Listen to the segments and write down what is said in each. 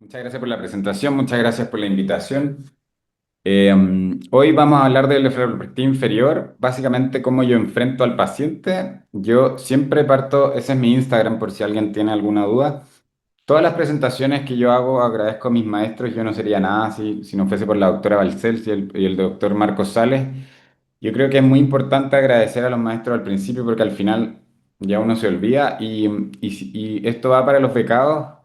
Muchas gracias por la presentación, muchas gracias por la invitación. Hoy vamos a hablar del eflecto inferior, básicamente cómo yo enfrento al paciente. Yo siempre parto, ese es mi Instagram por si alguien tiene alguna duda. Todas las presentaciones que yo hago agradezco a mis maestros, yo no sería nada si no fuese por la doctora Balcells y el doctor Marcos Sales. Yo creo que es muy importante agradecer a los maestros al principio porque al final ya uno se olvida y esto va para los becados.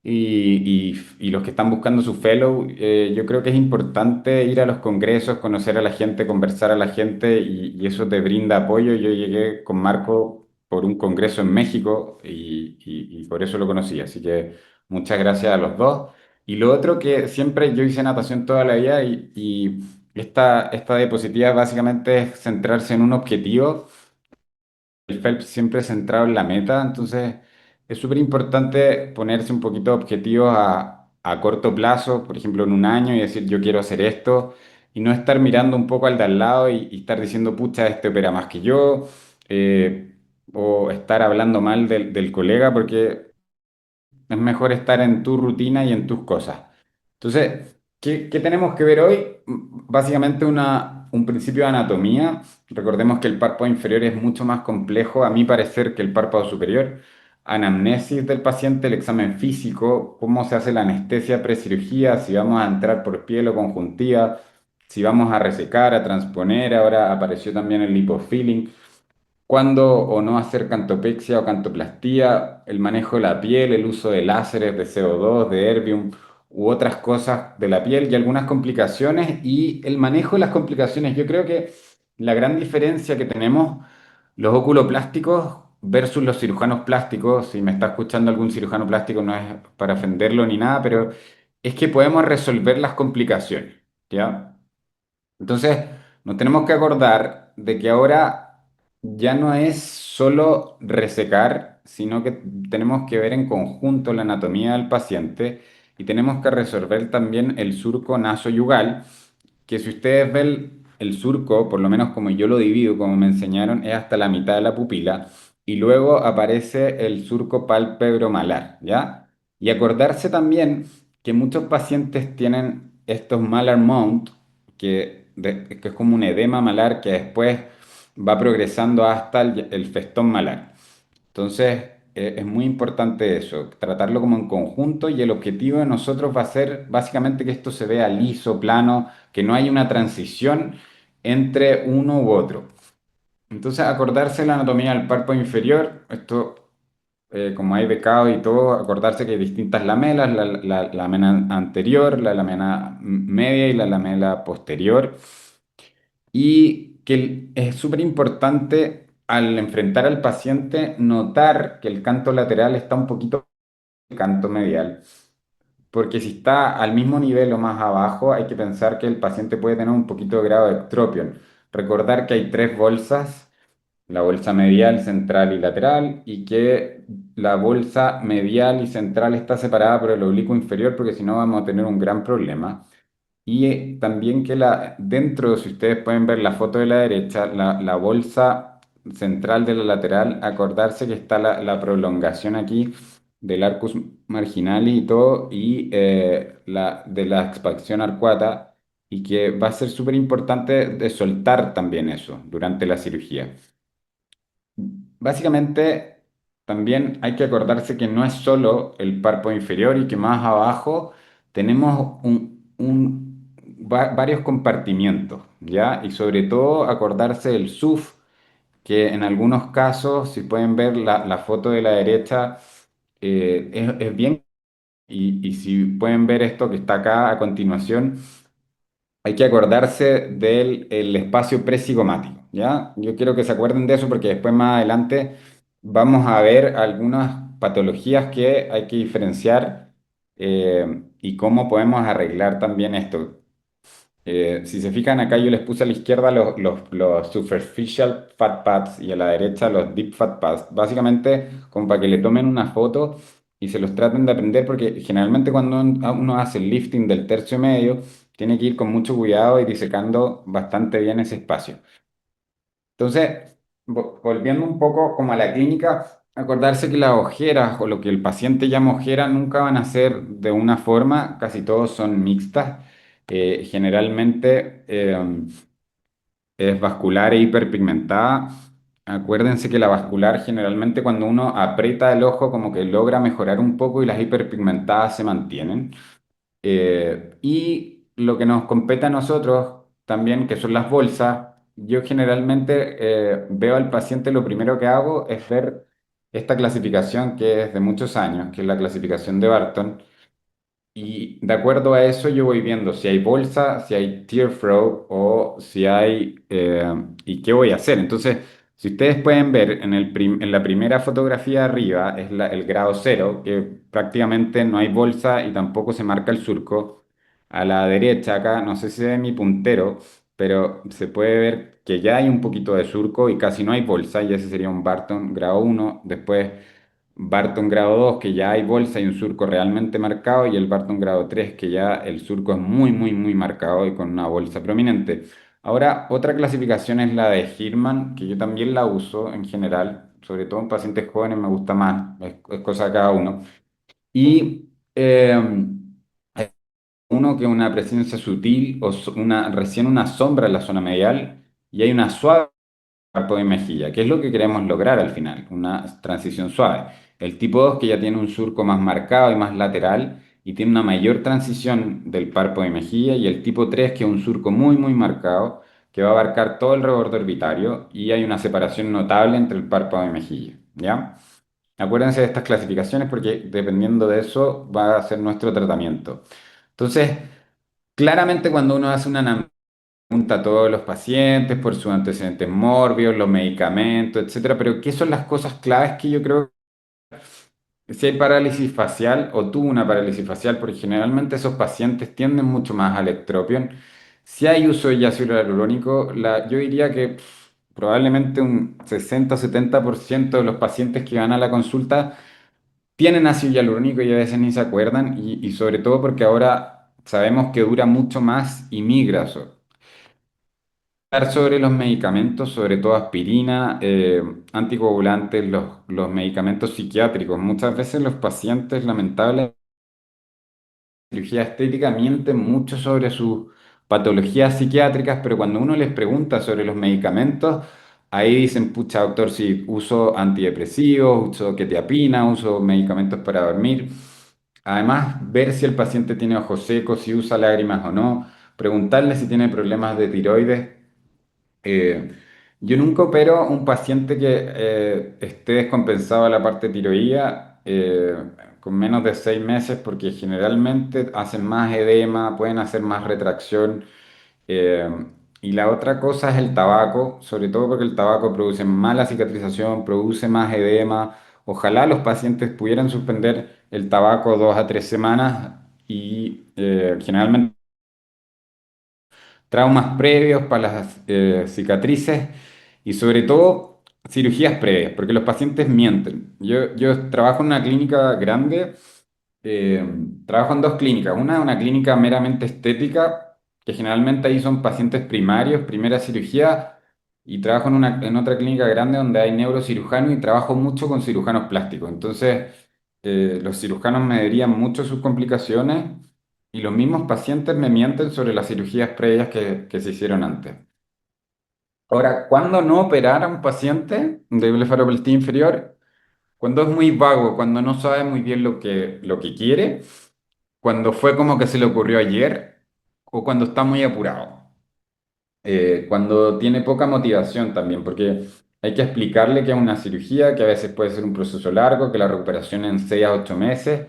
Y los que están buscando su fellow, yo creo que es importante ir a los congresos, conocer a la gente, conversar a la gente y eso te brinda apoyo. Yo llegué con Marco por un congreso en México y por eso lo conocí, así que muchas gracias a los dos. Y lo otro que siempre yo hice natación toda la vida y esta diapositiva básicamente es centrarse en un objetivo. El Phelps siempre centrado en la meta, entonces es súper importante ponerse un poquito de objetivos a corto plazo, por ejemplo en un año, y decir yo quiero hacer esto, y no estar mirando un poco al de al lado y estar diciendo, pucha, este opera más que yo, eh, o estar hablando mal del colega, porque es mejor estar en tu rutina y en tus cosas. Entonces, ¿qué tenemos que ver hoy? Básicamente un principio de anatomía. Recordemos que el párpado inferior es mucho más complejo, a mi parecer, que el párpado superior. Anamnesis del paciente, el examen físico, cómo se hace la anestesia precirugía, si vamos a entrar por piel o conjuntiva, si vamos a resecar, a transponer, ahora apareció también el lipofilling. Cuándo o no hacer cantopexia o cantoplastía, el manejo de la piel, el uso de láseres, de CO2, de erbium u otras cosas de la piel y algunas complicaciones y el manejo de las complicaciones. Yo creo que la gran diferencia que tenemos los oculoplásticos versus los cirujanos plásticos, si me está escuchando algún cirujano plástico no es para ofenderlo ni nada, pero es que podemos resolver las complicaciones, ¿ya? Entonces, nos tenemos que acordar de que ahora ya no es solo resecar, sino que tenemos que ver en conjunto la anatomía del paciente y tenemos que resolver también el surco nasoyugal, que si ustedes ven el surco, por lo menos como yo lo divido, como me enseñaron, es hasta la mitad de la pupila y luego aparece el surco pálpebro-malar, ¿ya? Y acordarse también que muchos pacientes tienen estos malar mount, que es como un edema malar que después va progresando hasta el festón malar. Entonces, es muy importante eso, tratarlo como en conjunto y el objetivo de nosotros va a ser básicamente que esto se vea liso, plano, que no haya una transición entre uno u otro. Entonces, acordarse la anatomía del párpado inferior, esto como hay becado y todo, acordarse que hay distintas lamelas, la lamela anterior, la lamela media y la lamela posterior y que es súper importante al enfrentar al paciente notar que el canto lateral está un poquito del canto medial, porque si está al mismo nivel o más abajo, hay que pensar que el paciente puede tener un poquito de grado de ectropion. Recordar que hay tres bolsas, la bolsa medial, central y lateral, y que la bolsa medial y central está separada por el oblicuo inferior, porque si no vamos a tener un gran problema. Y también que dentro, si ustedes pueden ver la foto de la derecha, la bolsa central de la lateral, acordarse que está la prolongación aquí del arcus marginal y todo, y de la expansión arcuata, y que va a ser súper importante de soltar también eso durante la cirugía. Básicamente, también hay que acordarse que no es solo el párpado inferior y que más abajo tenemos varios compartimientos, ¿ya? Y sobre todo acordarse del SUF, que en algunos casos, si pueden ver la foto de la derecha, es bien, y si pueden ver esto que está acá a continuación, hay que acordarse del el espacio presigomático, ¿ya? Yo quiero que se acuerden de eso porque después más adelante vamos a ver algunas patologías que hay que diferenciar y cómo podemos arreglar también esto. Si se fijan acá yo les puse a la izquierda los superficial fat pads y a la derecha los deep fat pads. Básicamente como para que le tomen una foto y se los traten de aprender porque generalmente cuando uno hace el lifting del tercio medio tiene que ir con mucho cuidado y disecando bastante bien ese espacio. Entonces, volviendo un poco como a la clínica, acordarse que las ojeras o lo que el paciente llama ojeras nunca van a ser de una forma, casi todos son mixtas. Generalmente es vascular e hiperpigmentada. Acuérdense que la vascular generalmente cuando uno aprieta el ojo como que logra mejorar un poco y las hiperpigmentadas se mantienen. Y lo que nos compete a nosotros también, que son las bolsas, yo generalmente veo al paciente, lo primero que hago es ver esta clasificación que es de muchos años, que es la clasificación de Barton, y de acuerdo a eso yo voy viendo si hay bolsa, si hay tear flow o si hay... ¿y qué voy a hacer? Entonces, si ustedes pueden ver en la primera fotografía de arriba, es el grado cero, que prácticamente no hay bolsa y tampoco se marca el surco. A la derecha acá, no sé si se ve mi puntero, pero se puede ver que ya hay un poquito de surco y casi no hay bolsa, y ese sería un Barton grado uno. Después Barton grado 2 que ya hay bolsa y un surco realmente marcado, y el Barton grado 3 que ya el surco es muy, muy, muy marcado y con una bolsa prominente. Ahora, otra clasificación es la de Hirman, que yo también la uso en general, sobre todo en pacientes jóvenes me gusta más, es cosa de cada uno. Y hay uno que es una presencia sutil o recién una sombra en la zona medial, y hay una suave párpado de mejilla, que es lo que queremos lograr al final, una transición suave. El tipo 2 que ya tiene un surco más marcado y más lateral y tiene una mayor transición del párpado de mejilla, y el tipo 3 que es un surco muy muy marcado que va a abarcar todo el rebordo orbitario y hay una separación notable entre el párpado de mejilla, ¿ya? Acuérdense de estas clasificaciones porque dependiendo de eso va a ser nuestro tratamiento. Entonces, claramente cuando uno hace una pregunta a todos los pacientes por sus antecedentes mórbidos, los medicamentos, etcétera, pero ¿qué son las cosas claves que yo creo que si hay parálisis facial o tuvo una parálisis facial? Porque generalmente esos pacientes tienden mucho más al ectropión. Si hay uso de ácido hialurónico, yo diría que probablemente un 60 o 70% de los pacientes que van a la consulta tienen ácido hialurónico y a veces ni se acuerdan, y sobre todo porque ahora sabemos que dura mucho más y migra. Hablar sobre los medicamentos, sobre todo aspirina, anticoagulantes, los medicamentos psiquiátricos. Muchas veces los pacientes, lamentables, cirugía estética mienten mucho sobre sus patologías psiquiátricas, pero cuando uno les pregunta sobre los medicamentos, ahí dicen, pucha, doctor, sí, uso antidepresivos, uso quetiapina, uso medicamentos para dormir. Además, ver si el paciente tiene ojos secos, si usa lágrimas o no, preguntarle si tiene problemas de tiroides. Eh, yo nunca opero a un paciente que esté descompensado de la parte tiroidea con menos de 6 meses, porque generalmente hacen más edema, pueden hacer más retracción. eh, y la otra cosa es el tabaco, sobre todo porque el tabaco produce mala cicatrización, produce más edema. Ojalá los pacientes pudieran suspender el tabaco 2 a 3 semanas, y generalmente traumas previos para las cicatrices y sobre todo cirugías previas, porque los pacientes mienten. Yo trabajo en una clínica grande, eh, trabajo en dos clínicas. Una es una clínica meramente estética, que generalmente ahí son pacientes primarios, primera cirugía, y trabajo en otra clínica grande donde hay neurocirujanos y trabajo mucho con cirujanos plásticos. Entonces, los cirujanos me dirían mucho sus complicaciones y los mismos pacientes me mienten sobre las cirugías previas que se hicieron antes. Ahora, ¿cuándo no operar a un paciente de blefaroplastia inferior? Cuando es muy vago, cuando no sabe muy bien lo que quiere, cuando fue como que se le ocurrió ayer o cuando está muy apurado. Cuando tiene poca motivación también, porque hay que explicarle que es una cirugía, que a veces puede ser un proceso largo, que la recuperación en 6 a 8 meses,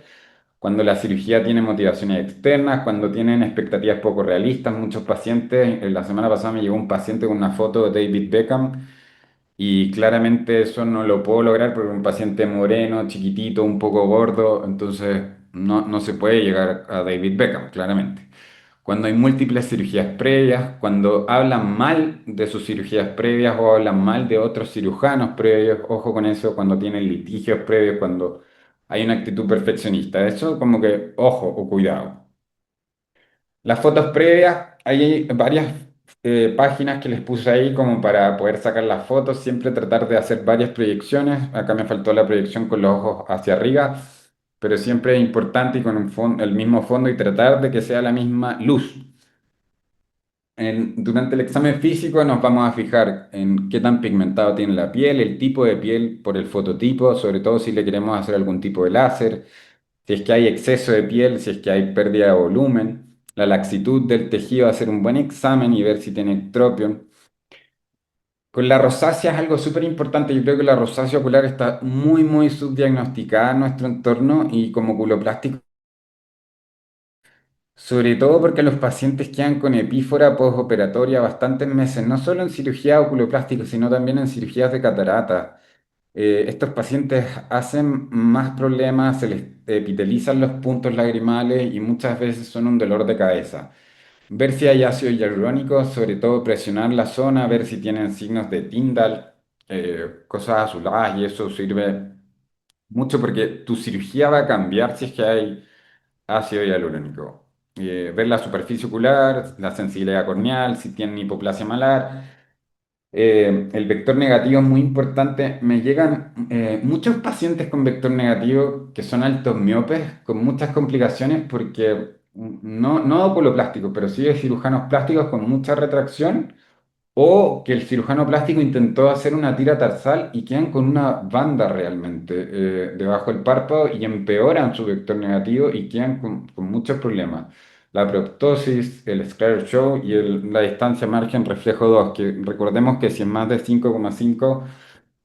cuando la cirugía tiene motivaciones externas, cuando tienen expectativas poco realistas. Muchos pacientes, la semana pasada me llegó un paciente con una foto de David Beckham, y claramente eso no lo puedo lograr porque es un paciente moreno, chiquitito, un poco gordo, entonces no se puede llegar a David Beckham, claramente. Cuando hay múltiples cirugías previas, cuando hablan mal de sus cirugías previas o hablan mal de otros cirujanos previos, ojo con eso, cuando tienen litigios previos, cuando hay una actitud perfeccionista, eso como que ojo o cuidado. Las fotos previas, hay varias páginas que les puse ahí como para poder sacar las fotos, siempre tratar de hacer varias proyecciones. Acá me faltó la proyección con los ojos hacia arriba, pero siempre es importante y con el mismo fondo y tratar de que sea la misma luz. Durante el examen físico nos vamos a fijar en qué tan pigmentado tiene la piel, el tipo de piel por el fototipo, sobre todo si le queremos hacer algún tipo de láser, si es que hay exceso de piel, si es que hay pérdida de volumen, la laxitud del tejido, hacer un buen examen y ver si tiene ectropion. Con la rosácea es algo súper importante. Yo creo que la rosácea ocular está muy, muy subdiagnosticada en nuestro entorno y como oculoplástico, sobre todo porque los pacientes quedan con epífora postoperatoria bastantes meses, no solo en cirugía oculoplástica, sino también en cirugías de catarata. Estos pacientes hacen más problemas, se les epitelizan los puntos lagrimales y muchas veces son un dolor de cabeza. Ver si hay ácido hialurónico, sobre todo presionar la zona, ver si tienen signos de Tyndall, cosas azuladas y eso sirve mucho porque tu cirugía va a cambiar si es que hay ácido hialurónico. Ver la superficie ocular, la sensibilidad corneal, si tienen hipoplasia malar. El vector negativo es muy importante. Me llegan muchos pacientes con vector negativo que son altos miopes con muchas complicaciones porque no de oculoplástico, pero sí de cirujanos plásticos con mucha retracción o que el cirujano plástico intentó hacer una tira tarsal y quedan con una banda realmente debajo del párpado y empeoran su vector negativo y quedan con muchos problemas. La proptosis, el Scleral Show y la distancia margen reflejo 2 que recordemos que si es más de 5,5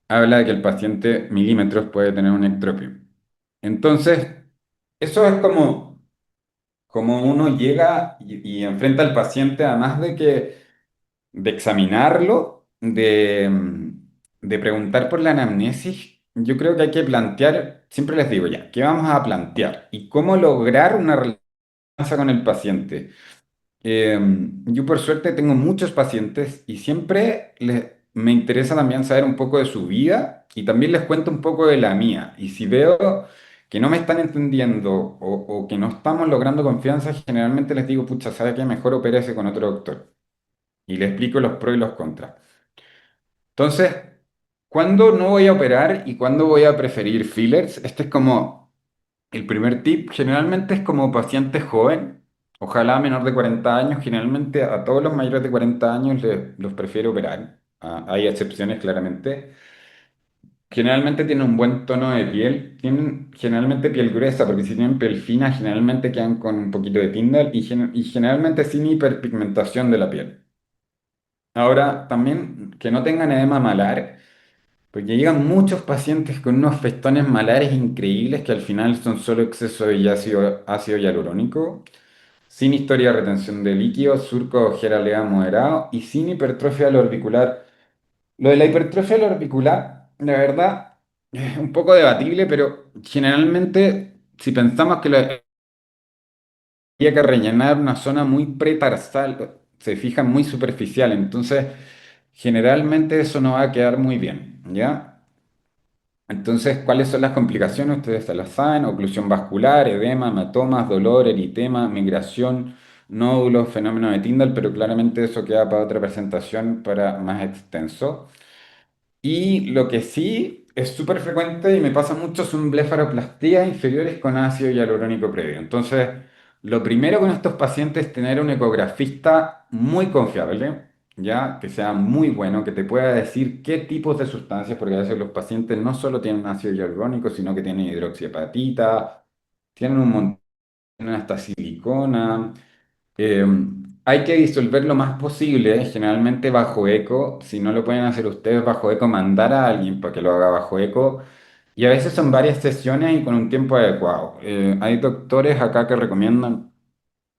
habla de que el paciente milímetros puede tener un ectropio. Entonces, eso es como uno llega y enfrenta al paciente, además de examinarlo, de preguntar por la anamnesis, yo creo que hay que plantear, siempre les digo ya, ¿qué vamos a plantear? ¿Y cómo lograr una relación con el paciente? Eh, yo por suerte tengo muchos pacientes y siempre me interesa también saber un poco de su vida y también les cuento un poco de la mía. Y si veo que no me están entendiendo o que no estamos logrando confianza, generalmente les digo, pucha, ¿sabe qué? Mejor opérese con otro doctor. Y le explico los pros y los contras. Entonces, ¿cuándo no voy a operar y cuándo voy a preferir fillers? Este es como el primer tip. Generalmente es como paciente joven, ojalá menor de 40 años. Generalmente a todos los mayores de 40 años los prefiero operar. Hay excepciones claramente. Generalmente tienen un buen tono de piel, tienen generalmente piel gruesa, porque si tienen piel fina, generalmente quedan con un poquito de Tyndall y generalmente sin hiperpigmentación de la piel. Ahora, también que no tengan edema malar. Porque llegan muchos pacientes con unos festones malares increíbles que al final son solo exceso de ácido hialurónico, sin historia de retención de líquidos, surco de ojera leve moderado y sin hipertrofia del orbicular. Lo de la hipertrofia del orbicular, la verdad, es un poco debatible, pero generalmente si pensamos que había que rellenar una zona muy pretarsal, se fija muy superficial, entonces generalmente eso no va a quedar muy bien, ¿ya? Entonces, ¿cuáles son las complicaciones? Ustedes se las saben: oclusión vascular, edema, hematomas, dolor, eritema, migración, nódulos, fenómeno de Tyndall, pero claramente eso queda para otra presentación para más extenso. Y lo que sí es súper frecuente y me pasa mucho son blefaroplastías inferiores con ácido hialurónico previo. Entonces, lo primero con estos pacientes es tener un ecografista muy confiable, ya que sea muy bueno, que te pueda decir qué tipos de sustancias, porque a veces los pacientes no solo tienen ácido hialurónico, sino que tienen hidroxiapatita, tienen un montón, hasta silicona. Eh, hay que disolver lo más posible, generalmente bajo eco. Si no lo pueden hacer ustedes bajo eco, mandar a alguien para que lo haga bajo eco. Y a veces son varias sesiones y con un tiempo adecuado. Hay doctores acá que recomiendan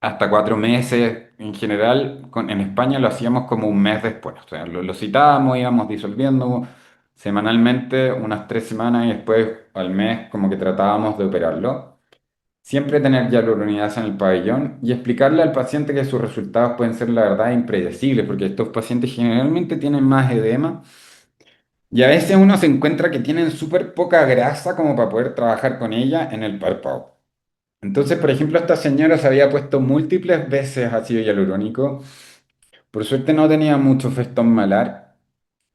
hasta 4 meses. En general, en España lo hacíamos como un mes después. O sea, lo citábamos, íbamos disolviendo semanalmente, unas 3 semanas y después al mes como que tratábamos de operarlo. Siempre tener hialuronidasa en el pabellón y explicarle al paciente que sus resultados pueden ser, la verdad, impredecibles, porque estos pacientes generalmente tienen más edema y a veces uno se encuentra que tienen súper poca grasa como para poder trabajar con ella en el párpado. Entonces, por ejemplo, esta señora se había puesto múltiples veces ácido hialurónico Por suerte no tenía mucho festón malar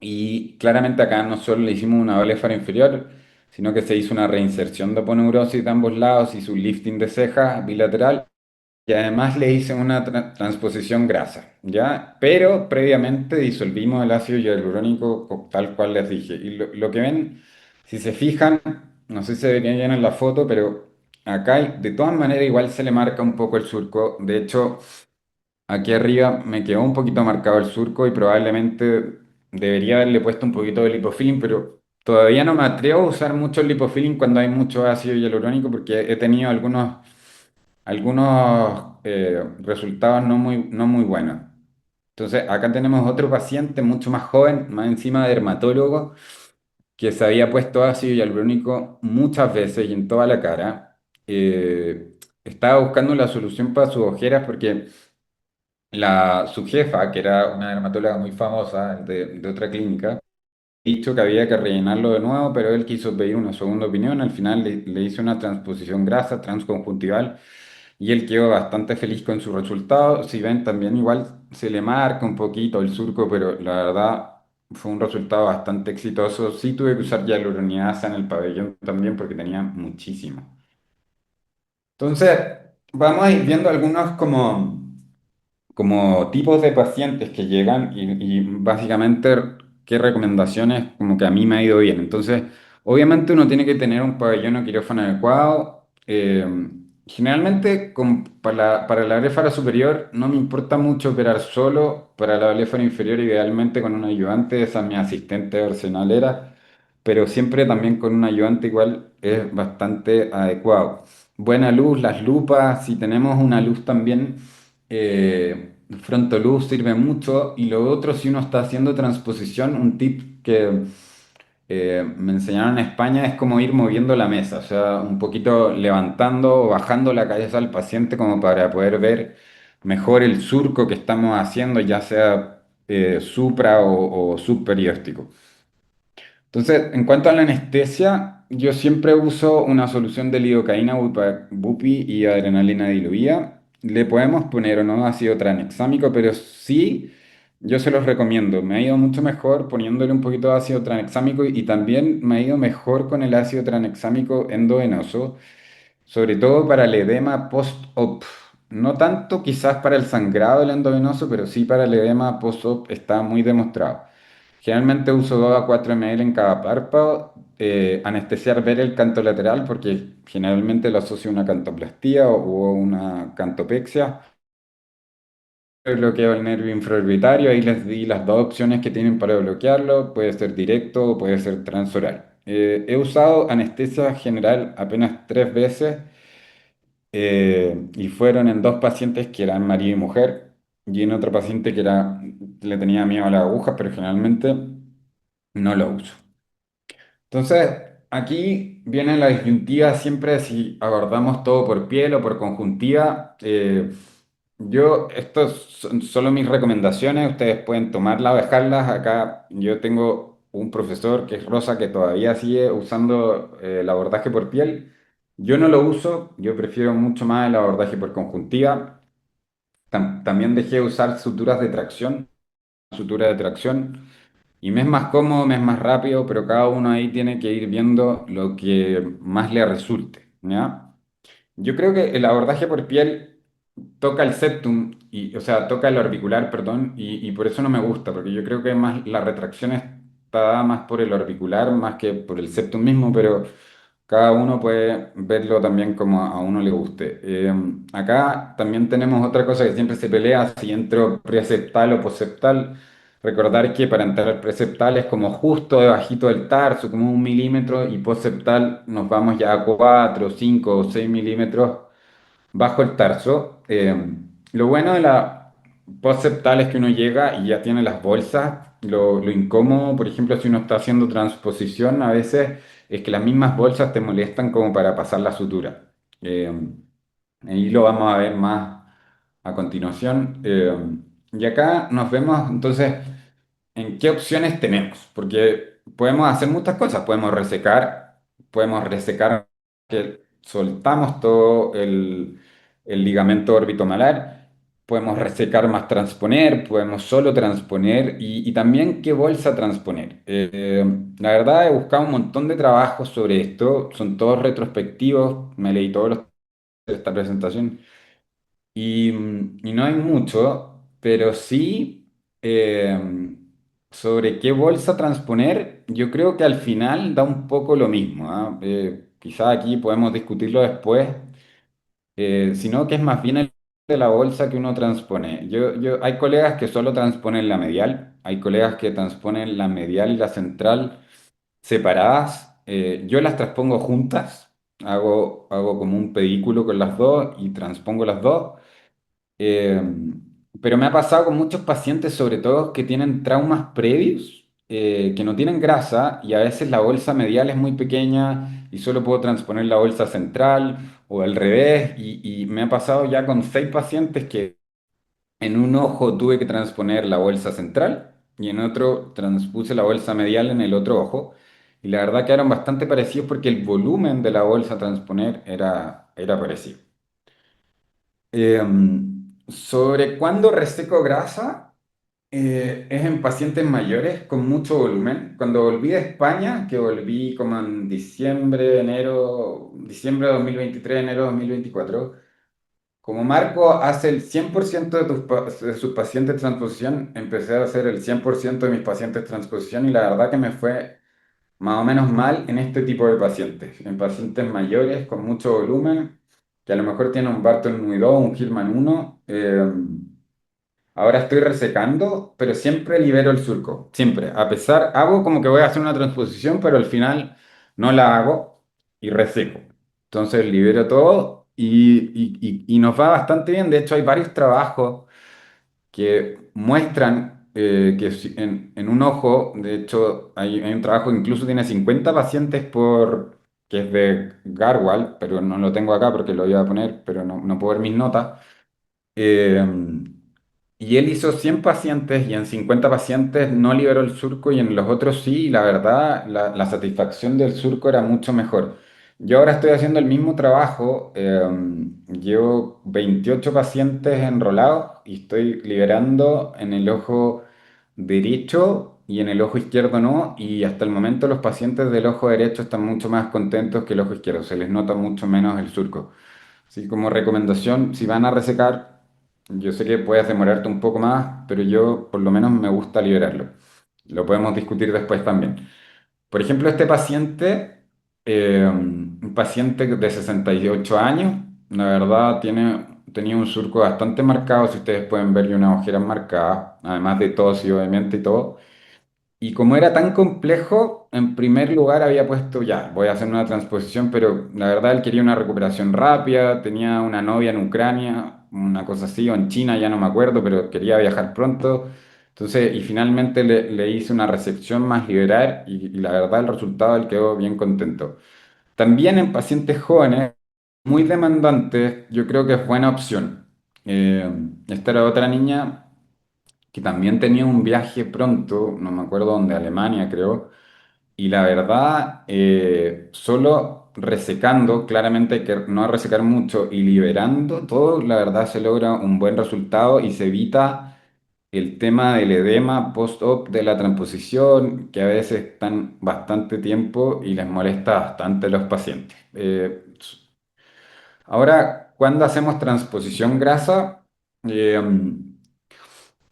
y claramente acá no solo le hicimos una bléfara inferior, sino que se hizo una reinserción de aponeurosis de ambos lados, hizo un lifting de ceja bilateral y además le hice una transposición grasa, ¿ya? Pero previamente disolvimos el ácido hialurónico tal cual les dije. Y lo que ven, si se fijan, no sé si se ve bien en la foto, pero acá de todas maneras igual se le marca un poco el surco. De hecho, aquí arriba me quedó un poquito marcado el surco y probablemente debería haberle puesto un poquito de lipofilling, pero todavía no me atrevo a usar mucho el lipofilling cuando hay mucho ácido hialurónico porque he tenido algunos resultados no muy buenos. Entonces, acá tenemos otro paciente mucho más joven, más encima dermatólogo, que se había puesto ácido hialurónico muchas veces y en toda la cara. Estaba buscando la solución para sus ojeras porque su jefa, que era una dermatóloga muy famosa de otra clínica, dicho que había que rellenarlo de nuevo, pero él quiso pedir una segunda opinión. Al final le hice una transposición grasa transconjuntival y él quedó bastante feliz con su resultado. Si ven, también igual se le marca un poquito el surco, pero la verdad fue un resultado bastante exitoso. Sí tuve que usar hialuronidasa en el pabellón también porque tenía muchísimo. Entonces, vamos a ir viendo algunos como tipos de pacientes que llegan y básicamente qué recomendaciones como que a mí me ha ido bien. Entonces, obviamente uno tiene que tener un pabellón o quirófano adecuado. Generalmente para la bléfara superior no me importa mucho operar solo, para la bléfara inferior idealmente con un ayudante, esa es mi asistente arsenalera, pero siempre también con un ayudante igual es bastante adecuado. Buena luz, las lupas, si tenemos una luz también Frontoluz sirve mucho y lo otro, si uno está haciendo transposición, un tip que me enseñaron en España es como ir moviendo la mesa, o sea, un poquito levantando o bajando la cabeza al paciente como para poder ver mejor el surco que estamos haciendo, ya sea supra o subperióstico. Entonces, en cuanto a la anestesia, yo siempre uso una solución de lidocaína, bupi y adrenalina diluida. Le podemos poner o no ácido tranexámico, pero sí, yo se los recomiendo. Me ha ido mucho mejor poniéndole un poquito de ácido tranexámico y también me ha ido mejor con el ácido tranexámico endovenoso, sobre todo para el edema post-op. No tanto quizás para el sangrado del endovenoso, pero sí para el edema post-op está muy demostrado. Generalmente uso 2 a 4 ml en cada párpado. Anestesiar ver el canto lateral porque generalmente lo asocio a una cantoplastía o una cantopexia. Bloqueo el nervio infraorbitario, ahí les di las dos opciones que tienen para bloquearlo, puede ser directo o puede ser transoral. He usado anestesia general apenas 3 veces y fueron en dos pacientes que eran marido y mujer y en otro paciente le tenía miedo a las agujas, pero generalmente no lo uso. Entonces, aquí viene la disyuntiva siempre de si abordamos todo por piel o por conjuntiva. Estas son solo mis recomendaciones, ustedes pueden tomarlas o dejarlas. Acá yo tengo un profesor que es Rosa que todavía sigue usando el abordaje por piel. Yo no lo uso, yo prefiero mucho más el abordaje por conjuntiva. También dejé de usar sutura de tracción. Y me es más cómodo, me es más rápido, pero cada uno ahí tiene que ir viendo lo que más le resulte, ¿ya? Yo creo que el abordaje por piel toca el septum, o sea, toca el orbicular, perdón, y por eso no me gusta, porque yo creo que más la retracción está dada más por el orbicular, más que por el septum mismo, pero cada uno puede verlo también como a uno le guste. Acá también tenemos otra cosa que siempre se pelea, si entro preceptal o poseptal. Recordar que para entrar preceptal es como justo debajito del tarso, como 1 milímetro, y poseptal nos vamos ya a 4, 5 o 6 milímetros bajo el tarso. Lo bueno de la postseptal es que uno llega y ya tiene las bolsas. Lo incómodo, por ejemplo, si uno está haciendo transposición, a veces es que las mismas bolsas te molestan como para pasar la sutura. Eh, Ahí lo vamos a ver más a continuación. Y acá nos vemos entonces en qué opciones tenemos, porque podemos hacer muchas cosas. Podemos resecar que soltamos todo el ligamento orbitomalar. podemos resecar más transponer, podemos solo transponer y también qué bolsa transponer. La verdad he buscado un montón de trabajos sobre esto, son todos retrospectivos, me leí todos los de esta presentación y no hay mucho, pero sí sobre qué bolsa transponer, yo creo que al final da un poco lo mismo, ¿ah? Quizá aquí podemos discutirlo después, sino que es más bien el de la bolsa que uno transpone. Hay colegas que solo transponen la medial, hay colegas que transponen la medial y la central separadas. Yo las transpongo juntas, hago como un pedículo con las dos y transpongo las dos. Eh, pero me ha pasado con muchos pacientes, sobre todo que tienen traumas previos, que no tienen grasa y a veces la bolsa medial es muy pequeña y solo puedo transponer la bolsa central o al revés. Y me ha pasado ya con 6 pacientes que en un ojo tuve que transponer la bolsa central y en otro transpuse la bolsa medial en el otro ojo. Y la verdad quedaron bastante parecidos porque el volumen de la bolsa a transponer era parecido. Eh, sobre cuándo reseco grasa, es en pacientes mayores con mucho volumen. Cuando volví de España, que volví como en diciembre de 2023, enero de 2024, como Marco hace el 100% de sus pacientes de transposición, empecé a hacer el 100% de mis pacientes de transposición y la verdad que me fue más o menos mal en este tipo de pacientes, en pacientes mayores con mucho volumen, que a lo mejor tienen un Barton 1 y 2, un Hillman 1. Ahora estoy resecando, pero siempre libero el surco, siempre. A pesar, hago como que voy a hacer una transposición, pero al final no la hago y reseco. Entonces libero todo y nos va bastante bien. De hecho, hay varios trabajos que muestran que en un ojo, de hecho, hay un trabajo que incluso tiene 50 pacientes que es de Garwal, pero no lo tengo acá porque lo iba a poner, pero no puedo ver mis notas. Eh, y él hizo 100 pacientes y en 50 pacientes no liberó el surco y en los otros sí, y la verdad, la satisfacción del surco era mucho mejor. Yo ahora estoy haciendo el mismo trabajo, llevo 28 pacientes enrolados y estoy liberando en el ojo derecho y en el ojo izquierdo no, y hasta el momento los pacientes del ojo derecho están mucho más contentos que el ojo izquierdo, se les nota mucho menos el surco. Así como recomendación, si van a resecar, yo sé que puedes demorarte un poco más, pero yo por lo menos me gusta liberarlo. Lo podemos discutir después también. Por ejemplo, este paciente, un paciente de 68 años, la verdad tenía un surco bastante marcado, si ustedes pueden ver y unas ojeras marcadas, además de tos y obviamente y todo. Y como era tan complejo, en primer lugar había puesto, ya, voy a hacer una transposición, pero la verdad él quería una recuperación rápida, tenía una novia en Ucrania, una cosa así, o en China, ya no me acuerdo, pero quería viajar pronto. Entonces, y finalmente le hice una resección más liberal y la verdad el resultado él quedó bien contento. También en pacientes jóvenes, muy demandantes, yo creo que es buena opción. Esta era otra niña que también tenía un viaje pronto, no me acuerdo dónde, Alemania creo, y la verdad, solo resecando, claramente hay que no resecar mucho y liberando todo, la verdad se logra un buen resultado y se evita el tema del edema post-op de la transposición, que a veces están bastante tiempo y les molesta bastante a los pacientes. Ahora, cuando hacemos transposición grasa, eh,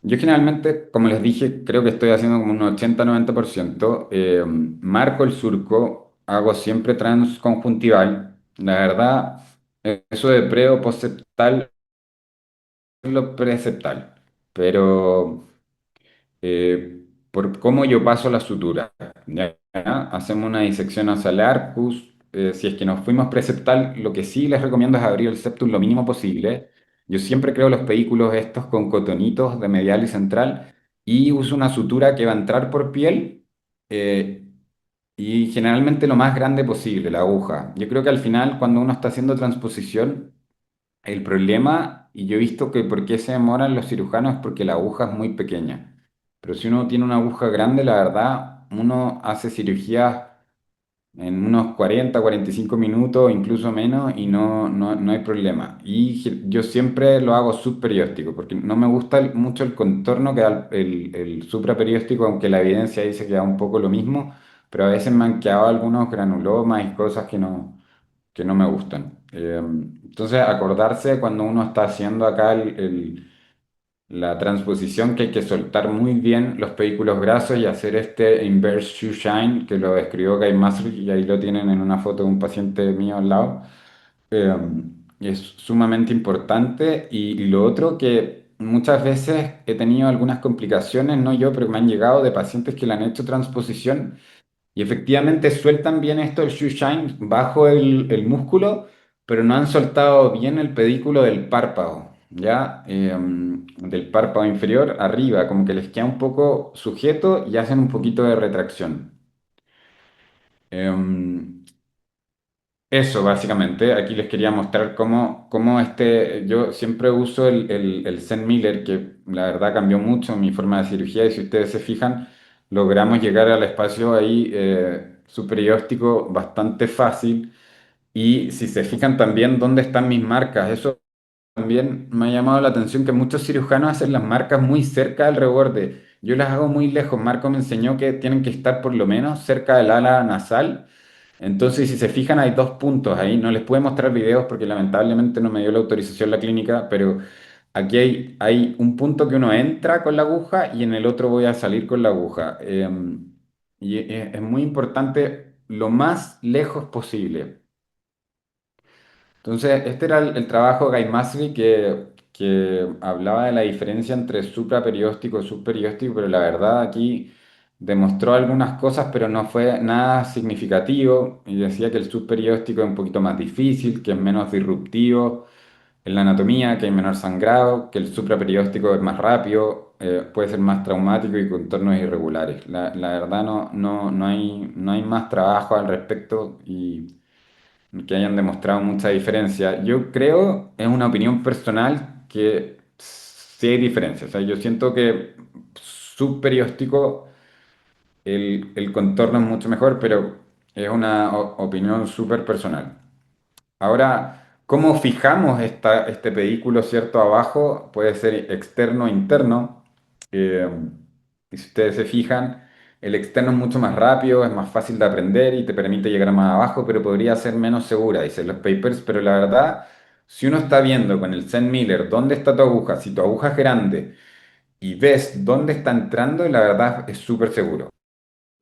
yo generalmente, como les dije, creo que estoy haciendo como un 80-90%. Marco el surco, hago siempre transconjuntival. La verdad, eso de pre o postseptal es lo preseptal. Pero por cómo yo paso la sutura. ¿Ya? Hacemos una disección hacia el arcus. Si es que nos fuimos preceptal, lo que sí les recomiendo es abrir el septum lo mínimo posible. Yo siempre creo los pedículos estos con cotonitos de medial y central y uso una sutura que va a entrar por piel eh, y generalmente lo más grande posible, la aguja. Yo creo que al final cuando uno está haciendo transposición, el problema, y yo he visto que por qué se demoran los cirujanos es porque la aguja es muy pequeña. Pero si uno tiene una aguja grande, la verdad, uno hace cirugías en unos 40, 45 minutos, incluso menos, y no hay problema. Y yo siempre lo hago subperióstico, porque no me gusta mucho el contorno que da el supraperióstico, aunque la evidencia dice que da un poco lo mismo, pero a veces me han quedado algunos granulomas y cosas que no me gustan. Entonces, acordarse cuando uno está haciendo acá la transposición que hay que soltar muy bien los pedículos grasos y hacer este inverse shoe shine que lo describió Guy Masry y ahí lo tienen en una foto de un paciente mío al lado. Eh, es sumamente importante y lo otro que muchas veces he tenido algunas complicaciones, no yo, pero me han llegado de pacientes que le han hecho transposición y efectivamente sueltan bien esto, el shoe shine, bajo el músculo, pero no han soltado bien el pedículo del párpado, ¿ya? Del párpado inferior arriba, como que les queda un poco sujeto y hacen un poquito de retracción. Em, Eso, básicamente. Aquí les quería mostrar cómo yo siempre uso el Zen Miller, que la verdad cambió mucho mi forma de cirugía y si ustedes se fijan, logramos llegar al espacio ahí superióstico bastante fácil y si se fijan también dónde están mis marcas, eso también me ha llamado la atención que muchos cirujanos hacen las marcas muy cerca del reborde. Yo las hago muy lejos. Marco me enseñó que tienen que estar por lo menos cerca del ala nasal entonces, si se fijan, hay dos puntos ahí. No les puedo mostrar videos porque lamentablemente no me dio la autorización la clínica, pero aquí hay un punto que uno entra con la aguja y en el otro voy a salir con la aguja. Y es muy importante lo más lejos posible. Entonces, este era el trabajo de Guy Masry que hablaba de la diferencia entre supraperióstico y subperióstico, pero la verdad aquí demostró algunas cosas, pero no fue nada significativo. Y decía que el subperióstico es un poquito más difícil, que es menos disruptivo en la anatomía, que hay menor sangrado, que el supraperióstico es más rápido, puede ser más traumático y contornos irregulares. La verdad no hay más trabajo al respecto y que hayan demostrado mucha diferencia. Yo creo, es una opinión personal, que sí hay diferencia. O sea, yo siento que subperióstico el contorno es mucho mejor, pero es una opinión súper personal. Ahora, ¿cómo fijamos este pedículo, cierto? Abajo puede ser externo o interno. Eh, y si ustedes se fijan, el externo es mucho más rápido, es más fácil de aprender y te permite llegar más abajo, pero podría ser menos segura, dicen los papers. Pero la verdad, si uno está viendo con el Zen Miller dónde está tu aguja, si tu aguja es grande y ves dónde está entrando, la verdad es súper seguro.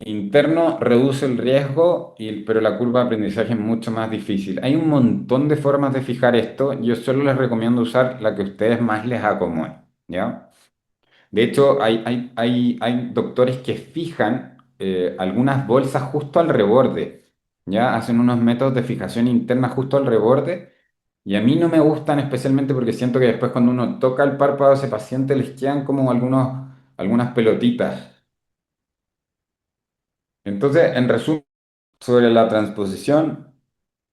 Interno reduce el riesgo, pero la curva de aprendizaje es mucho más difícil. Hay un montón de formas de fijar esto. Yo solo les recomiendo usar la que a ustedes más les acomode, ¿ya? De hecho, hay doctores que fijan algunas bolsas justo al reborde, ¿ya? Hacen unos métodos de fijación interna justo al reborde y a mí no me gustan especialmente porque siento que después cuando uno toca el párpado de ese paciente les quedan como algunas pelotitas. Entonces, en resumen, sobre la transposición,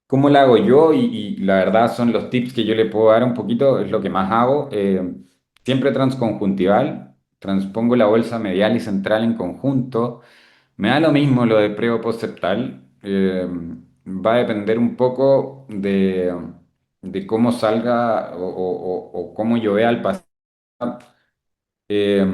¿cómo la hago yo? Y la verdad son los tips que yo le puedo dar un poquito, es lo que más hago. Siempre transconjuntival, transpongo la bolsa medial y central en conjunto. Me da lo mismo lo de pre o post-septal. Va a depender un poco de cómo salga o cómo yo vea al paciente. Eh,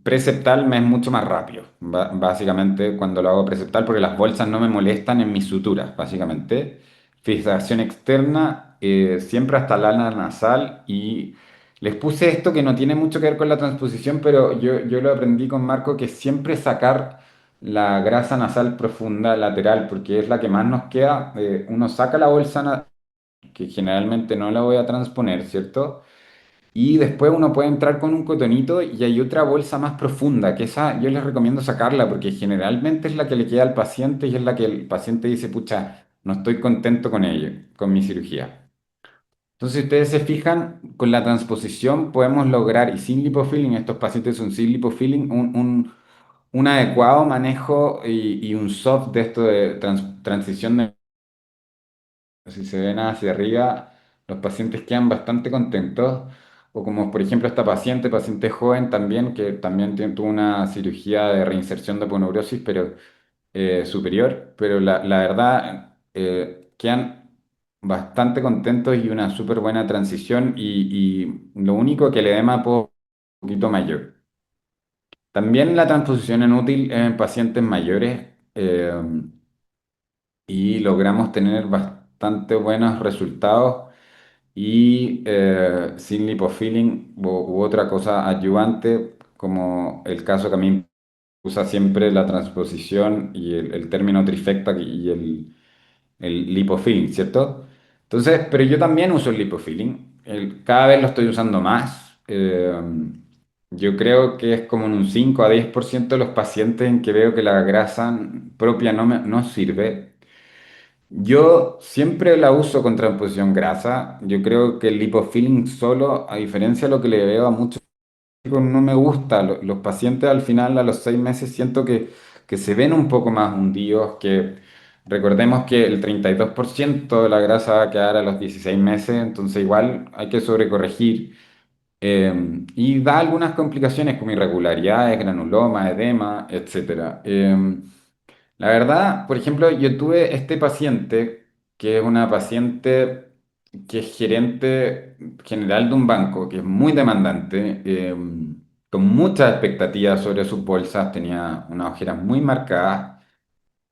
Preceptal me es mucho más rápido, básicamente cuando lo hago preceptal, porque las bolsas no me molestan en mis suturas, básicamente. Fijación externa, siempre hasta la ala nasal y les puse esto que no tiene mucho que ver con la transposición, pero yo lo aprendí con Marco, que siempre sacar la grasa nasal profunda lateral, porque es la que más nos queda. Uno saca la bolsa, que generalmente no la voy a transponer, ¿cierto? Y después uno puede entrar con un cotonito y hay otra bolsa más profunda, que esa yo les recomiendo sacarla porque generalmente es la que le queda al paciente y es la que el paciente dice, pucha, no estoy contento con ello, con mi cirugía. Entonces, si ustedes se fijan, con la transposición podemos lograr, y sin lipofilling, estos pacientes son sin lipofilling, un adecuado manejo y un soft de esto de transición de si se ven hacia arriba, los pacientes quedan bastante contentos. O como por ejemplo esta paciente joven también, que también tuvo una cirugía de reinserción de aponeurosis, pero superior, pero la verdad quedan bastante contentos y una súper buena transición y lo único que le dema un poquito mayor. También la transposición es útil en pacientes mayores y logramos tener bastante buenos resultados y sin lipofilling u otra cosa ayudante, como el caso que a mí usa siempre la transposición y el término trifecta y el lipofilling, ¿cierto? Entonces, pero yo también uso el lipofilling, cada vez lo estoy usando más. Yo creo que es como en un 5 a 10% de los pacientes en que veo que la grasa propia no sirve. Yo siempre la uso con transposición grasa. Yo creo que el lipofilling solo, a diferencia de lo que le veo a muchos no me gusta. Los pacientes al final, a los 6 meses, siento que se ven un poco más hundidos, que recordemos que el 32% de la grasa va a quedar a los 16 meses, entonces igual hay que sobrecorregir. Y da algunas complicaciones como irregularidades, granuloma, edema, etcétera. La verdad, por ejemplo, yo tuve este paciente, que es una paciente que es gerente general de un banco, que es muy demandante, con muchas expectativas sobre sus bolsas, tenía unas ojeras muy marcadas,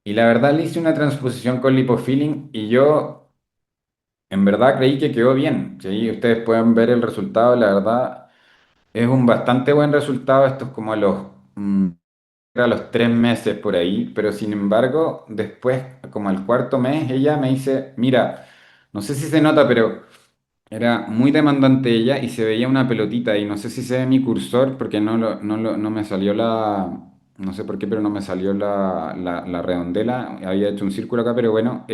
y la verdad le hice una transposición con lipofilling y yo en verdad creí que quedó bien. ¿Sí? Ustedes pueden ver el resultado, la verdad es un bastante buen resultado, esto es como a los 3 meses por ahí, pero sin embargo, después, como al cuarto mes, ella me dice, mira, no sé si se nota, pero era muy demandante ella y se veía una pelotita y no sé si se ve mi cursor porque no me salió no sé por qué, pero no me salió la redondela, había hecho un círculo acá, pero bueno,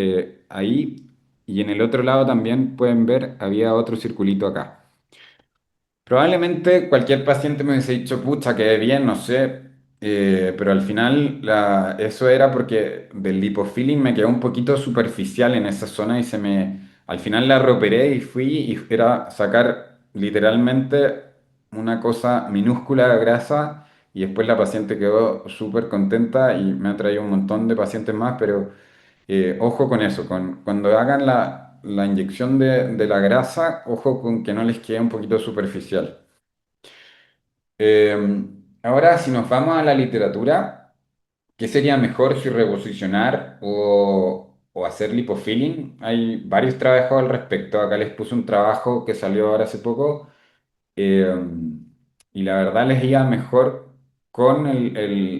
ahí y en el otro lado también pueden ver, había otro circulito acá. Probablemente cualquier paciente me hubiese dicho, pucha, quedé bien, no sé, pero al final eso era porque del lipofilling me quedó un poquito superficial en esa zona y al final la reoperé y fui y era sacar literalmente una cosa minúscula de grasa y después la paciente quedó súper contenta y me ha traído un montón de pacientes más, pero ojo con eso, cuando hagan la inyección de la grasa, ojo con que no les quede un poquito superficial. Ahora, si nos vamos a la literatura, ¿qué sería mejor si reposicionar o hacer lipofilling? Hay varios trabajos al respecto. Acá les puse un trabajo que salió ahora hace poco eh, y la verdad les iba mejor con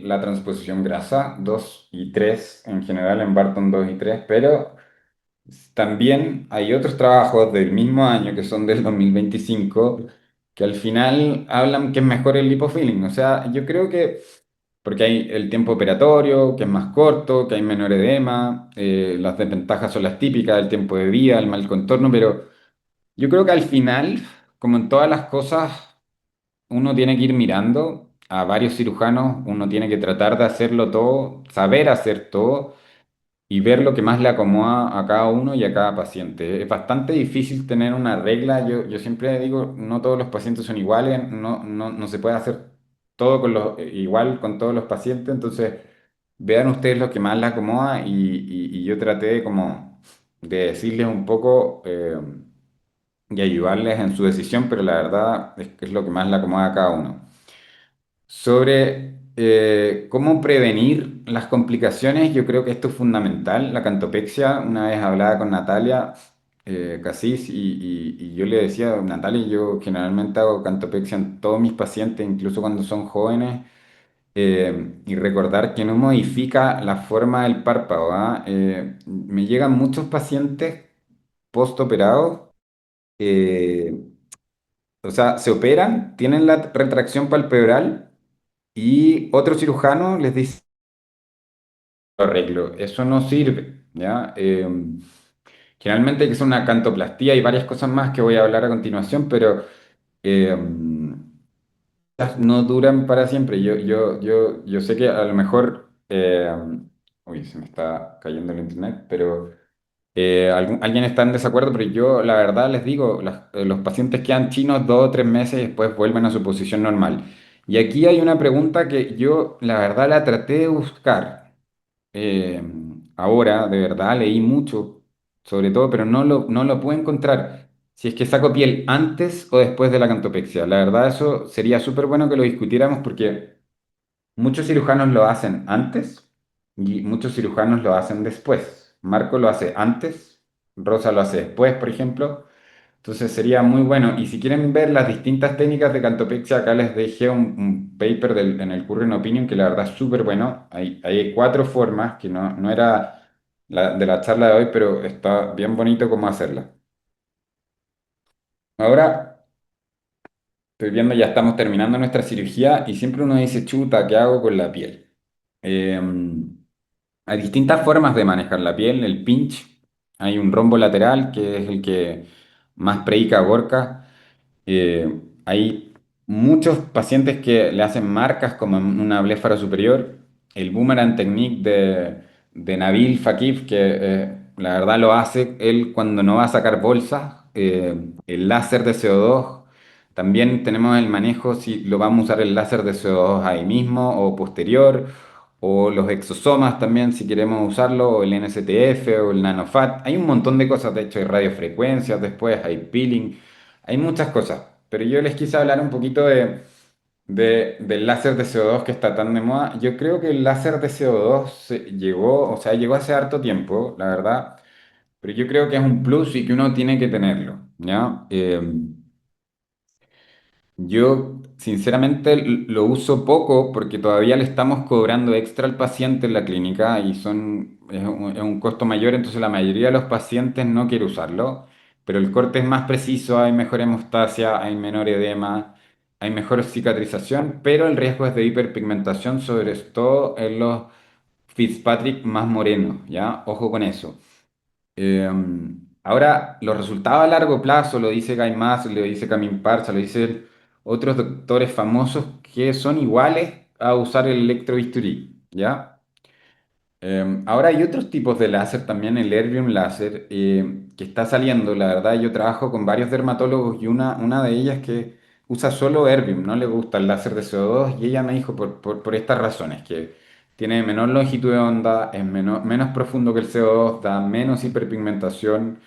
la transposición grasa 2 y 3 en general en Barton 2 y 3, pero también hay otros trabajos del mismo año, que son del 2025 que al final hablan que es mejor el lipofilling. O sea, yo creo que, porque hay el tiempo operatorio, que es más corto, que hay menor edema, las desventajas son las típicas, el tiempo de vida, el mal contorno, pero yo creo que al final, como en todas las cosas, uno tiene que ir mirando a varios cirujanos, uno tiene que tratar de hacerlo todo, saber hacer todo y ver lo que más le acomoda a cada uno y a cada paciente. Es bastante difícil tener una regla. Yo siempre digo, no todos los pacientes son iguales, no se puede hacer todo igual con todos los pacientes, entonces vean ustedes lo que más les acomoda y yo traté como de decirles un poco y ayudarles en su decisión, pero la verdad es que es lo que más le acomoda a cada uno. Sobre cómo prevenir las complicaciones, yo creo que esto es fundamental. La cantopexia, una vez hablaba con Natalia Casís y yo le decía, Natalia, yo generalmente hago cantopexia en todos mis pacientes, incluso cuando son jóvenes, y recordar que no modifica la forma del párpado. ¿Ah? Me llegan muchos pacientes postoperados, eh, o sea, se operan, tienen la retracción palpebral y otro cirujano les dice, arreglo, eso no sirve, ¿ya? Generalmente hay que hacer una cantoplastía y varias cosas más que voy a hablar a continuación, pero eh, no duran para siempre. Yo sé que a lo mejor, uy, se me está cayendo el internet, pero alguien está en desacuerdo, pero yo la verdad les digo, los pacientes quedan chinos 2 o 3 meses y después vuelven a su posición normal. Y aquí hay una pregunta que yo la verdad la traté de buscar. eh, ahora, de verdad, leí mucho sobre todo, pero no lo puedo encontrar. Si es que saco piel antes o después de la cantopexia. La verdad, eso sería súper bueno que lo discutiéramos porque muchos cirujanos lo hacen antes y muchos cirujanos lo hacen después. Marco lo hace antes, Rosa lo hace después, por ejemplo. Entonces sería muy bueno. Y si quieren ver las distintas técnicas de cantopexia, acá les dejé un paper en el Current Opinion que la verdad es súper bueno. Hay cuatro formas, que no era de la charla de hoy, pero está bien bonito cómo hacerla. Ahora estoy viendo, ya estamos terminando nuestra cirugía y siempre uno dice, chuta, ¿qué hago con la piel? Eh, Hay distintas formas de manejar la piel. El pinch, hay un rombo lateral que es el que más predica Gorka. Hay muchos pacientes que le hacen marcas como en una bléfara superior. El boomerang technique de Nabil Fakif, que la verdad lo hace él cuando no va a sacar bolsas. El láser de CO2. También tenemos el manejo si lo vamos a usar el láser de CO2 ahí mismo o posterior. O los exosomas también, si queremos usarlo, o el NSTF o el nanofat. Hay un montón de cosas, de hecho, hay radiofrecuencias después, hay peeling. Hay muchas cosas, pero yo les quise hablar un poquito del láser de CO2 que está tan de moda. Yo creo que el láser de CO2 llegó, o sea, llegó hace harto tiempo, la verdad, pero yo creo que es un plus y que uno tiene que tenerlo, ¿ya? Yo sinceramente lo uso poco porque todavía le estamos cobrando extra al paciente en la clínica y es un costo mayor, entonces la mayoría de los pacientes no quiere usarlo, pero el corte es más preciso, hay mejor hemostasia, hay menor edema, hay mejor cicatrización, pero el riesgo es de hiperpigmentación, sobre todo en los Fitzpatrick más morenos, ¿ya? Ojo con eso. Eh, Ahora, los resultados a largo plazo, lo dice Guy Mass, lo dice Camin Parza, lo dicen otros doctores famosos que son iguales a usar el electrobisturí, ¿ya? Ahora hay otros tipos de láser también, el Erbium láser, que está saliendo. La verdad, yo trabajo con varios dermatólogos y una de ellas que usa solo Erbium, no le gusta el láser de CO2 y ella me dijo por estas razones, que tiene menor longitud de onda, es menos profundo que el CO2, da menos hiperpigmentación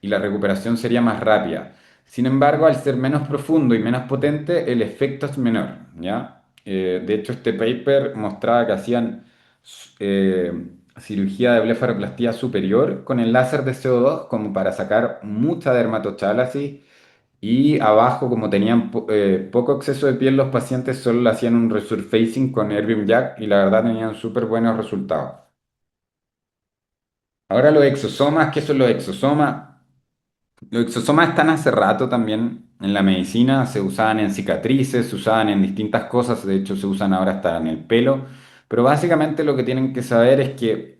y la recuperación sería más rápida. Sin embargo, al ser menos profundo y menos potente, el efecto es menor, ¿ya? De hecho, este paper mostraba que hacían eh, cirugía de blefaroplastía superior con el láser de CO2 como para sacar mucha dermatochalasis y abajo como tenían poco exceso de piel los pacientes solo le hacían un resurfacing con Erbium Jack y la verdad tenían súper buenos resultados. Ahora los exosomas, ¿qué son los exosomas? Los exosomas están hace rato también en la medicina, se usaban en cicatrices, se usaban en distintas cosas, de hecho se usan ahora hasta en el pelo, pero básicamente lo que tienen que saber es que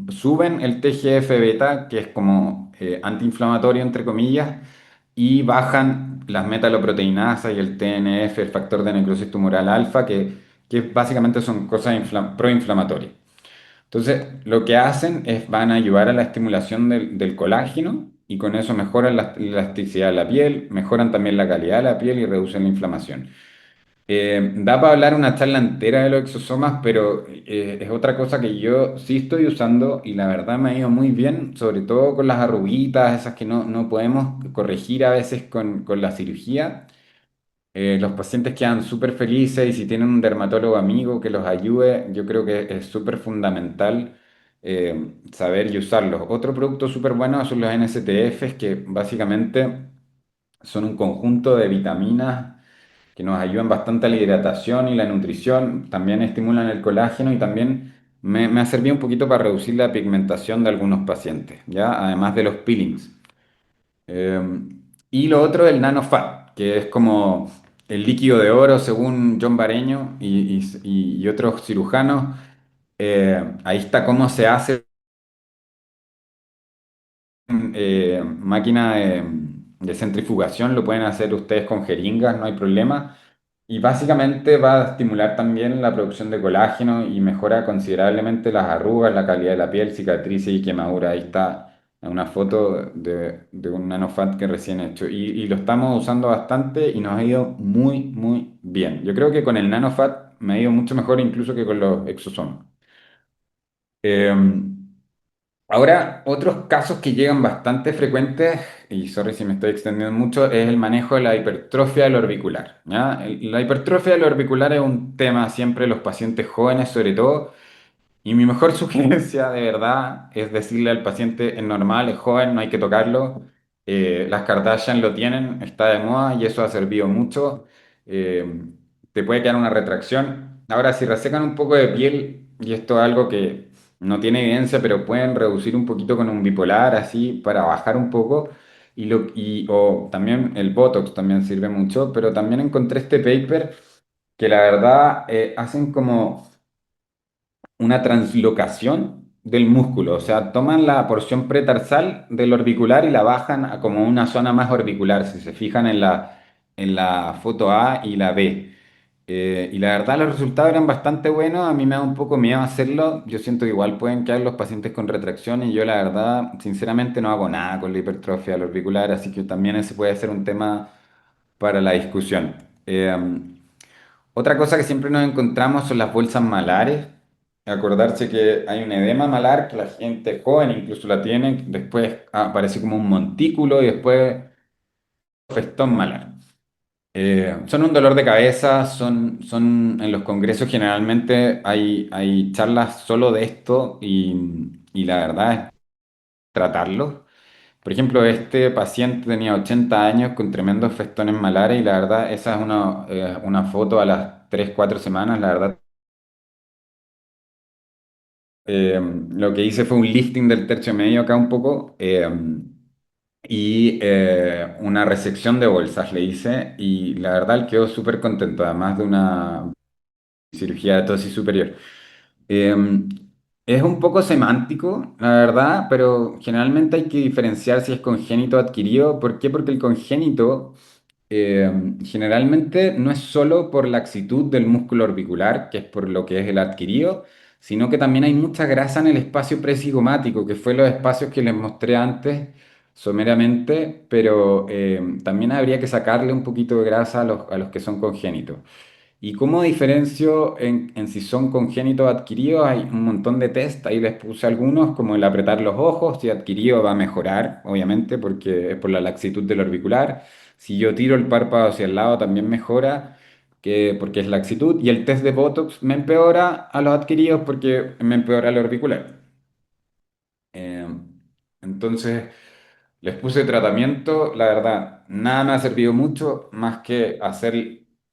suben el TGF-beta, que es como antiinflamatorio entre comillas, y bajan las metaloproteinasas y el TNF, el factor de necrosis tumoral alfa, que básicamente son cosas proinflamatorias. Entonces, lo que hacen es van a ayudar a la estimulación del colágeno y con eso mejoran la elasticidad de la piel, mejoran también la calidad de la piel y reducen la inflamación. Da para hablar una charla entera de los exosomas, pero es otra cosa que yo sí estoy usando y la verdad me ha ido muy bien, sobre todo con las arruguitas, esas que no podemos corregir a veces con la cirugía. Los pacientes quedan súper felices y si tienen un dermatólogo amigo que los ayude, yo creo que es súper fundamental saber y usarlos. Otro producto súper bueno son los NSTFs, que básicamente son un conjunto de vitaminas que nos ayudan bastante a la hidratación y la nutrición, también estimulan el colágeno y también me ha servido un poquito para reducir la pigmentación de algunos pacientes, ¿ya? Además de los peelings. Eh, y lo otro, el nanofat, que es como el líquido de oro según John Bareño y otros cirujanos. Ahí está cómo se hace máquina de centrifugación, lo pueden hacer ustedes con jeringas, no hay problema. Y básicamente va a estimular también la producción de colágeno y mejora considerablemente las arrugas, la calidad de la piel, cicatrices y quemaduras. Ahí está una foto de un nanofat que recién he hecho. Y lo estamos usando bastante y nos ha ido muy, muy bien. Yo creo que con el nanofat me ha ido mucho mejor incluso que con los exosomas. Eh, Ahora, otros casos que llegan bastante frecuentes, y sorry si me estoy extendiendo mucho, es el manejo de la hipertrofia del orbicular. ¿Ya? La hipertrofia del orbicular es un tema siempre de los pacientes jóvenes, sobre todo, y mi mejor sugerencia de verdad es decirle al paciente, es normal, es joven, no hay que tocarlo. Las Kardashian lo tienen, está de moda y eso ha servido mucho. Eh, Te puede quedar una retracción. Ahora, si resecan un poco de piel, y esto es algo que no tiene evidencia, pero pueden reducir un poquito con un bipolar, así, para bajar un poco. O también el Botox también sirve mucho, pero también encontré este paper que la verdad hacen como una translocación del músculo, o sea, toman la porción pretarsal del orbicular y la bajan a como una zona más orbicular, si se fijan en la foto A y la B. Y la verdad los resultados eran bastante buenos, a mí me da un poco miedo hacerlo, yo siento que igual pueden quedar los pacientes con retracción y yo la verdad, sinceramente no hago nada con la hipertrofia del orbicular, así que también ese puede ser un tema para la discusión. Eh, Otra cosa que siempre nos encontramos son las bolsas malares. Acordarse que hay un edema malar que la gente joven incluso la tiene, después aparece como un montículo y después festón malar. Son un dolor de cabeza, son en los congresos generalmente hay charlas solo de esto y la verdad es tratarlo. Por ejemplo, este paciente tenía 80 años con tremendos festones malares y la verdad esa es una foto a las 3 4 semanas, la verdad. Lo que hice fue un lifting del tercio medio acá un poco y una resección de bolsas le hice y la verdad él quedó súper contento, además de una cirugía de tosis superior. Eh, es un poco semántico, la verdad, pero generalmente hay que diferenciar si es congénito o adquirido. ¿Por qué? Porque el congénito eh, generalmente no es solo por la laxitud del músculo orbicular, que es por lo que es el adquirido, sino que también hay mucha grasa en el espacio presigomático, que fue los espacios que les mostré antes someramente, pero también habría que sacarle un poquito de grasa a los que son congénitos. ¿Y cómo diferencio en si son congénitos o adquiridos? Hay un montón de test, ahí les puse algunos, como el apretar los ojos, si adquirido va a mejorar, obviamente, porque es por la laxitud del orbicular. Si yo tiro el párpado hacia el lado también mejora, porque es laxitud. Y el test de Botox me empeora a los adquiridos porque me empeora el orbicular. Eh, entonces, les puse tratamiento, la verdad, nada me ha servido mucho más que hacer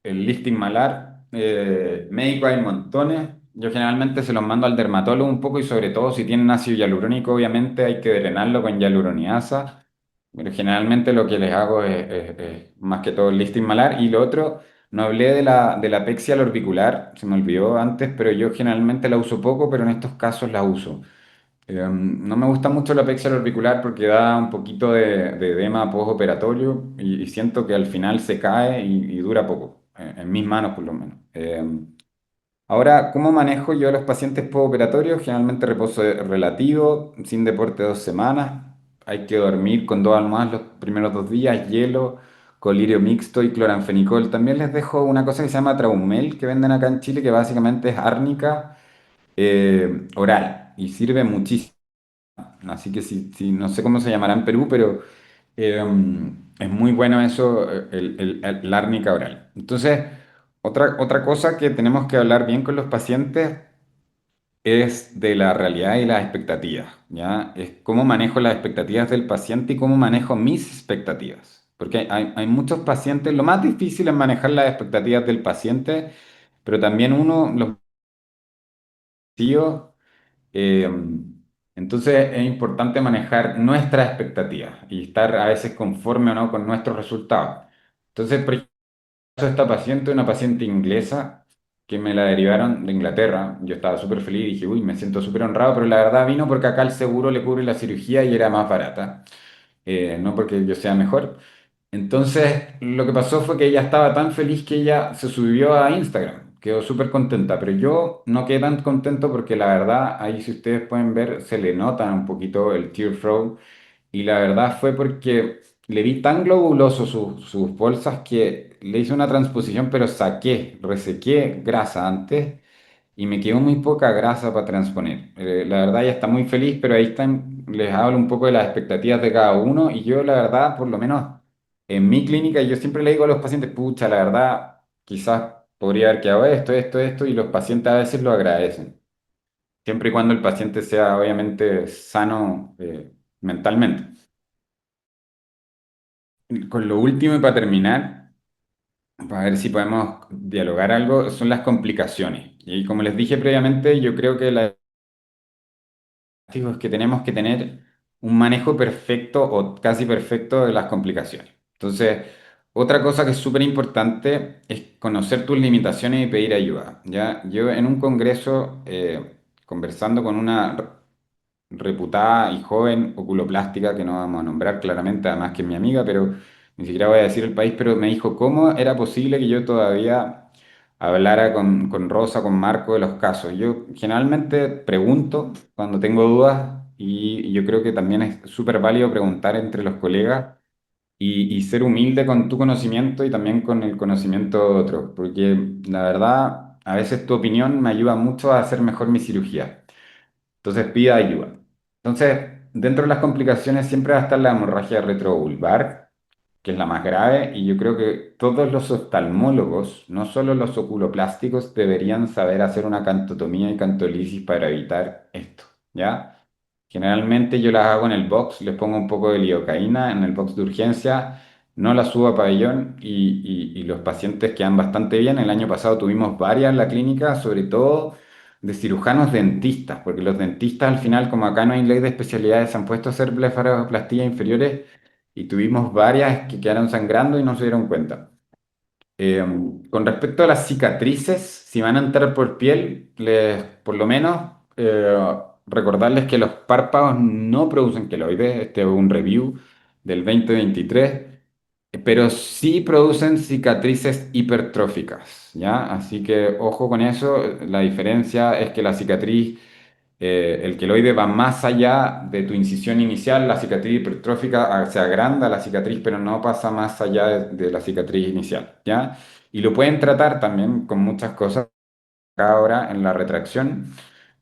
el lifting malar. Médicos hay montones. Yo generalmente se los mando al dermatólogo un poco y sobre todo si tienen ácido hialurónico, obviamente hay que drenarlo con hialuroniasa. Pero generalmente lo que les hago es más que todo el lifting malar. Y lo otro, no hablé de la pexia al orbicular, se me olvidó antes, pero yo generalmente la uso poco, pero en estos casos la uso. No me gusta mucho la pexia orbicular porque da un poquito de edema postoperatorio y siento que al final se cae y dura poco, en mis manos por lo menos. Ahora, ¿cómo manejo yo a los pacientes postoperatorios? Generalmente reposo relativo, sin deporte 2 semanas. Hay que dormir con 2 almohadas los primeros 2 días, hielo, colirio mixto y cloranfenicol. También les dejo una cosa que se llama Traumel, que venden acá en Chile, que básicamente es árnica oral y sirve muchísimo. Así que no sé cómo se llamará en Perú, pero eh, es muy bueno eso, el árnica oral. Entonces, otra cosa que tenemos que hablar bien con los pacientes es de la realidad y las expectativas, ¿ya? Es cómo manejo las expectativas del paciente y cómo manejo mis expectativas. Porque hay muchos pacientes, lo más difícil es manejar las expectativas del paciente, pero también uno, los tíos. Eh, entonces es importante manejar nuestras expectativas y estar a veces conforme o no con nuestros resultados. Entonces, por ejemplo, esta paciente, una paciente inglesa que me la derivaron de Inglaterra, yo estaba súper feliz y dije, uy, me siento súper honrado, pero la verdad vino porque acá el seguro le cubre la cirugía y era más barata, no porque yo sea mejor. Entonces, lo que pasó fue que ella estaba tan feliz que ella se subió a Instagram, quedó súper contenta, pero yo no quedé tan contento porque la verdad, ahí si ustedes pueden ver, se le nota un poquito el tear flow y la verdad fue porque le vi tan globuloso sus bolsas que le hice una transposición, pero saqué, resequé grasa antes y me quedó muy poca grasa para transponer. La verdad ella está muy feliz, pero ahí están, les hablo un poco de las expectativas de cada uno y yo la verdad, por lo menos en mi clínica, yo siempre le digo a los pacientes, pucha, la verdad, quizás podría haber quedado esto, y los pacientes a veces lo agradecen, siempre y cuando el paciente sea obviamente sano mentalmente. Con lo último y para terminar, para ver si podemos dialogar algo, son las complicaciones. Y como les dije previamente, yo creo que es que tenemos que tener un manejo perfecto o casi perfecto de las complicaciones. Entonces, otra cosa que es súper importante es conocer tus limitaciones y pedir ayuda. ¿Ya? Yo en un congreso, conversando con una reputada y joven oculoplástica, que no vamos a nombrar claramente, además que es mi amiga, pero ni siquiera voy a decir el país, pero me dijo cómo era posible que yo todavía hablara con Rosa, con Marco de los casos. Yo generalmente pregunto cuando tengo dudas y yo creo que también es súper válido preguntar entre los colegas y ser humilde con tu conocimiento y también con el conocimiento de otros, porque la verdad, a veces tu opinión me ayuda mucho a hacer mejor mi cirugía. Entonces pida ayuda. Entonces, dentro de las complicaciones siempre va a estar la hemorragia retrovulvar, que es la más grave, y yo creo que todos los oftalmólogos, no solo los oculoplásticos, deberían saber hacer una cantotomía y cantolisis para evitar esto, ¿ya? Generalmente yo las hago en el box, les pongo un poco de lidocaína en el box de urgencia, no las subo a pabellón y los pacientes quedan bastante bien. El año pasado tuvimos varias en la clínica, sobre todo de cirujanos dentistas, porque los dentistas al final, como acá no hay ley de especialidades, se han puesto a hacer blefaroplastías inferiores y tuvimos varias que quedaron sangrando y no se dieron cuenta. Eh, con respecto a las cicatrices, si van a entrar por piel, por lo menos recordarles que los párpados no producen queloides. Este es un review del 2023, pero sí producen cicatrices hipertróficas, ¿ya? Así que ojo con eso. La diferencia es que la cicatriz, el queloide va más allá de tu incisión inicial, la cicatriz hipertrófica se agranda la cicatriz, pero no pasa más allá de la cicatriz inicial, ¿ya? Y lo pueden tratar también con muchas cosas ahora en la retracción,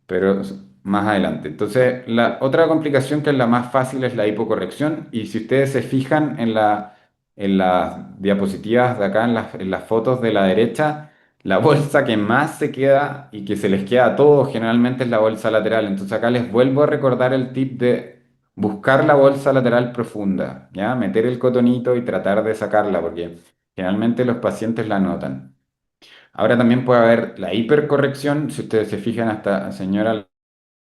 pero más adelante. Entonces, la otra complicación que es la más fácil es la hipocorrección, y si ustedes se fijan en las diapositivas de acá, en las fotos de la derecha, la bolsa que más se queda y que se les queda a todos generalmente es la bolsa lateral. Entonces acá les vuelvo a recordar el tip de buscar la bolsa lateral profunda, ¿ya? Meter el cotonito y tratar de sacarla, porque generalmente los pacientes la notan. Ahora también puede haber la hipercorrección, si ustedes se fijan, hasta señora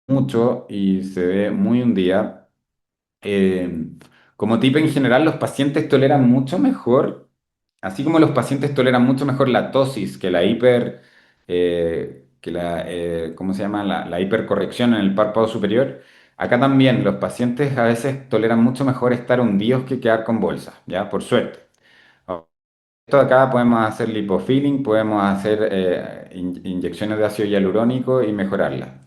mucho y se ve muy hundida. Eh, como tip en general, los pacientes toleran mucho mejor, así como los pacientes toleran mucho mejor la tosis que la ¿cómo se llama? La hipercorrección en el párpado superior. Acá también los pacientes a veces toleran mucho mejor estar hundidos que quedar con bolsa, ¿ya? Por suerte. Esto acá podemos hacer lipofilling, podemos hacer inyecciones de ácido hialurónico y mejorarla.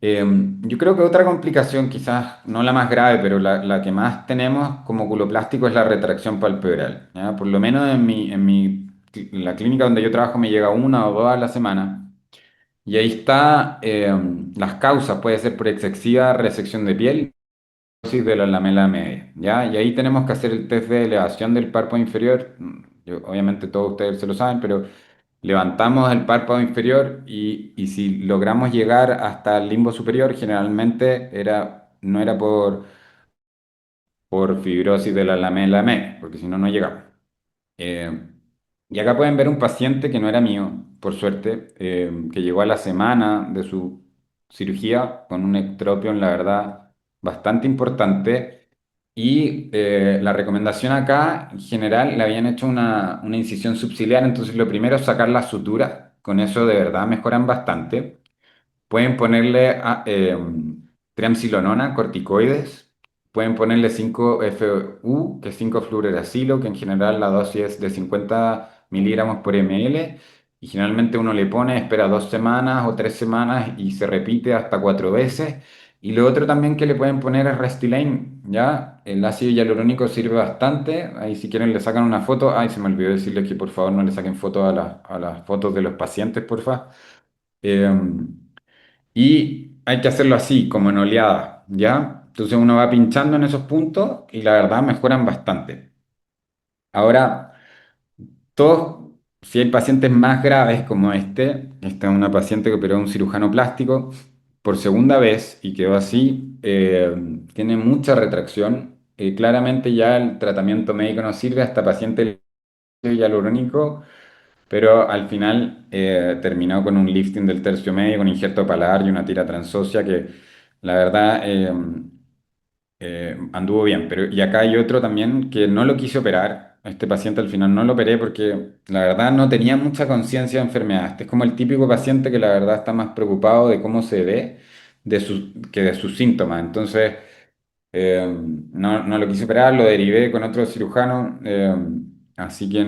Yo creo que otra complicación, quizás no la más grave, pero la que más tenemos como culoplástico es la retracción palpebral, ¿ya? Por lo menos en la clínica donde yo trabajo me llega una o dos a la semana. Y ahí está las causas, puede ser por excesiva resección de piel, de la lamela media, ¿ya? Y ahí tenemos que hacer el test de elevación del párpado inferior. Obviamente todos ustedes se lo saben, pero levantamos el párpado inferior y si logramos llegar hasta el limbo superior, generalmente no era por fibrosis de la lamela media, porque si no, no llegamos. Eh, y acá pueden ver un paciente que no era mío, por suerte, que llegó a la semana de su cirugía con un ectropion, la verdad, bastante importante. Y la recomendación acá, en general, le habían hecho una incisión subciliar, entonces lo primero es sacar la sutura, con eso de verdad mejoran bastante. Pueden ponerle triamcinolona, corticoides. Pueden ponerle 5-FU, que es 5-fluoruracilo, que en general la dosis es de 50 miligramos por ml. Y generalmente uno le pone, espera 2 semanas o 3 semanas y se repite hasta 4 veces. Y lo otro también que le pueden poner es Restylane, ¿ya? El ácido hialurónico sirve bastante. Ahí si quieren le sacan una foto. Ay, se me olvidó decirles que por favor no le saquen fotos a las fotos de los pacientes, porfa. Eh, y hay que hacerlo así, como en oleadas, ¿ya? Entonces uno va pinchando en esos puntos y la verdad mejoran bastante. Ahora, todos, si hay pacientes más graves como esta es una paciente que operó a un cirujano plástico por segunda vez y quedó así, tiene mucha retracción. Claramente ya el tratamiento médico no sirve, a esta paciente hialurónico, pero al final terminó con un lifting del tercio medio, con injerto palar y una tira transósea que la verdad anduvo bien. Pero, y acá hay otro también que no lo quise operar. Este paciente al final no lo operé porque la verdad no tenía mucha conciencia de enfermedad. Este es como el típico paciente que la verdad está más preocupado de cómo se ve que de sus síntomas. Entonces... no lo quise operar, lo derivé con otro cirujano, así que,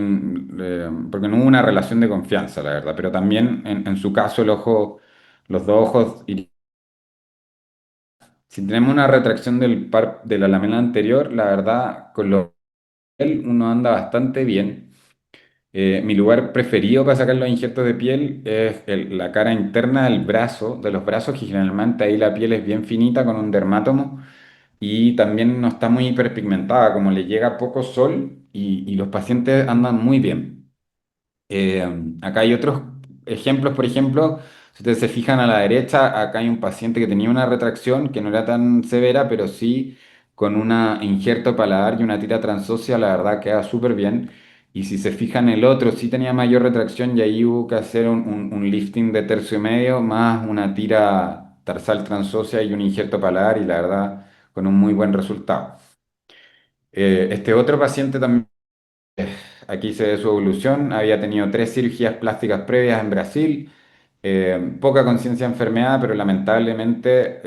porque no hubo una relación de confianza, la verdad, pero también en su caso el ojo, los dos ojos, si tenemos una retracción de la lamela anterior, la verdad, con lo piel uno anda bastante bien. Mi lugar preferido para sacar los injertos de piel es la cara interna del brazo, de los brazos, que generalmente ahí la piel es bien finita con un dermátomo. Y también no está muy hiperpigmentada, como le llega poco sol y los pacientes andan muy bien. Eh, Acá hay otros ejemplos, por ejemplo, si ustedes se fijan a la derecha, acá hay un paciente que tenía una retracción que no era tan severa, pero sí con un injerto paladar y una tira transósea, la verdad queda súper bien. Y si se fijan, el otro sí tenía mayor retracción y ahí hubo que hacer un lifting de tercio medio más una tira tarsal transósea y un injerto paladar y la verdad con un muy buen resultado. Este otro paciente también aquí se ve su evolución. Había tenido tres cirugías plásticas previas en Brasil, poca conciencia de enfermedad, pero lamentablemente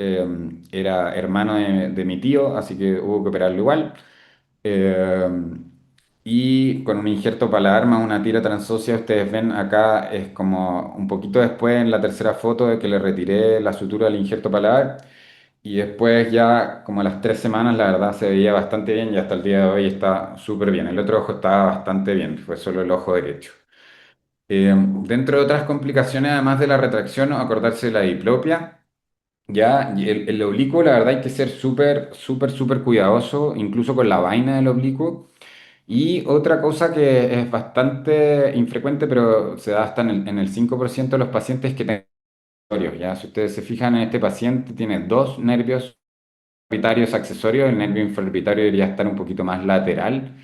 era hermano de mi tío, así que hubo que operarlo igual. Eh, y con un injerto paladar más una tira transósea, ustedes ven acá, es como un poquito después en la tercera foto de que le retiré la sutura del injerto paladar. Y después ya como a las 3 semanas la verdad se veía bastante bien y hasta el día de hoy está súper bien. El otro ojo estaba bastante bien, fue solo el ojo derecho. Dentro de otras complicaciones, además de la retracción, acordarse de la diplopia. Ya, y el oblicuo, la verdad hay que ser súper, súper, súper cuidadoso, incluso con la vaina del oblicuo. Y otra cosa que es bastante infrecuente, pero se da hasta en el 5% de los pacientes que tienen nervios, ya. Si ustedes se fijan en este paciente, tiene dos nervios orbitarios accesorios, el nervio infraorbitario debería estar un poquito más lateral.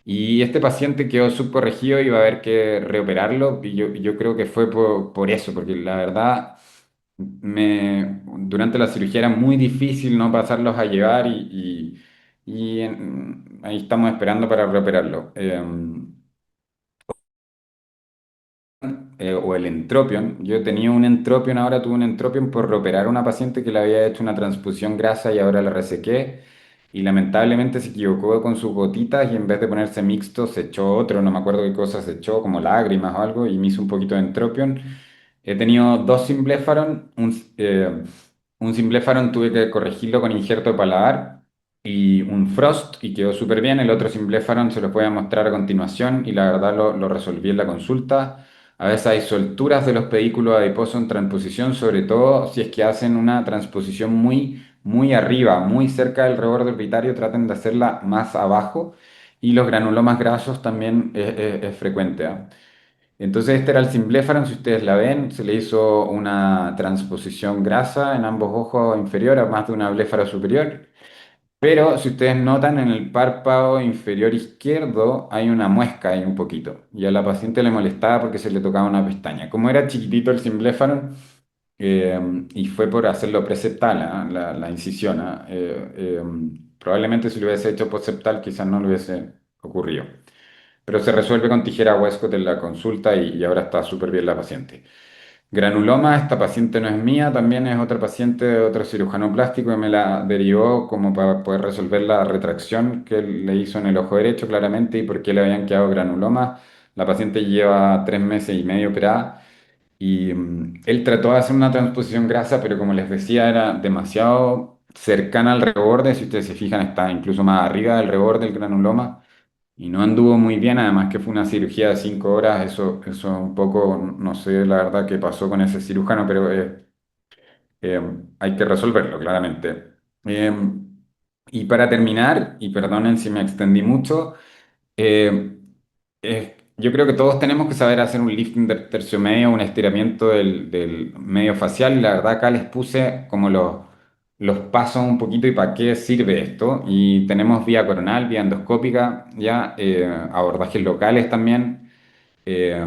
Y este paciente quedó subcorregido y va a haber que reoperarlo. Y yo creo que fue por eso, porque la verdad, durante la cirugía era muy difícil no pasarlos a llevar ahí estamos esperando para reoperarlo. O el entropion. Yo tenía un entropion, ahora tuve un entropion por reoperar a una paciente que le había hecho una transfusión grasa y ahora la resequé. Y lamentablemente se equivocó con sus gotitas y en vez de ponerse mixto se echó otro, no me acuerdo qué cosa se echó, como lágrimas o algo, y me hizo un poquito de entropion. He tenido dos Symblefaron, un Symblefaron tuve que corregirlo con injerto de paladar y un Frost y quedó súper bien. El otro Symblefaron se lo voy a mostrar a continuación y la verdad lo resolví en la consulta. A veces hay solturas de los pedículos adiposos en transposición, sobre todo si es que hacen una transposición muy, muy arriba, muy cerca del reborde orbitario, traten de hacerla más abajo. Y los granulomas grasos también es frecuente, ¿ah? Entonces este era el Symblefaron, si ustedes la ven, se le hizo una transposición grasa en ambos ojos inferior, a más de una bléfara superior. Pero si ustedes notan en el párpado inferior izquierdo hay una muesca ahí un poquito. Y a la paciente le molestaba porque se le tocaba una pestaña. Como era chiquitito el Symblefaron, y fue por hacerlo preseptal, ¿ah? La incisión, ¿ah? Probablemente si lo hubiese hecho postseptal quizás no le hubiese ocurrido. Pero se resuelve con tijera Westcott en la consulta y ahora está súper bien la paciente. Granuloma, esta paciente no es mía, también es otra paciente de otro cirujano plástico que me la derivó como para poder resolver la retracción que le hizo en el ojo derecho claramente y por qué le habían quedado granulomas. La paciente lleva 3 meses y medio operada y él trató de hacer una transposición grasa, pero como les decía, era demasiado cercana al reborde. Si ustedes se fijan, está incluso más arriba del reborde del granuloma. y no anduvo muy bien, además que fue una cirugía de 5 horas, eso un poco, no sé la verdad qué pasó con ese cirujano, pero eh, hay que resolverlo, claramente. Eh, y para terminar, y perdonen si me extendí mucho, eh, yo creo que todos tenemos que saber hacer un lifting del tercio medio, un estiramiento del medio facial, y la verdad acá les puse como los pasos un poquito y para qué sirve esto. Y tenemos vía coronal, vía endoscópica, ya abordajes locales también. Eh,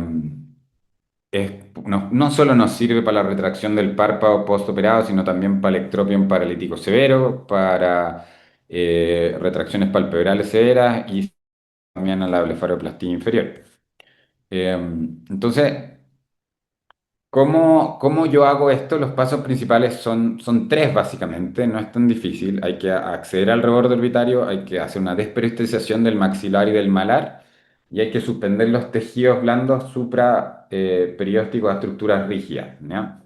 no solo nos sirve para la retracción del párpado postoperado, sino también para el ectropion paralítico severo, para retracciones palpebrales severas y también a la blefaroplastia inferior. Entonces, ¿cómo yo hago esto? Los pasos principales son tres básicamente, no es tan difícil. Hay que acceder al reborde orbitario, hay que hacer una desperiostización del maxilar y del malar y hay que suspender los tejidos blandos supraperiósticos a estructuras rígidas, ¿ya?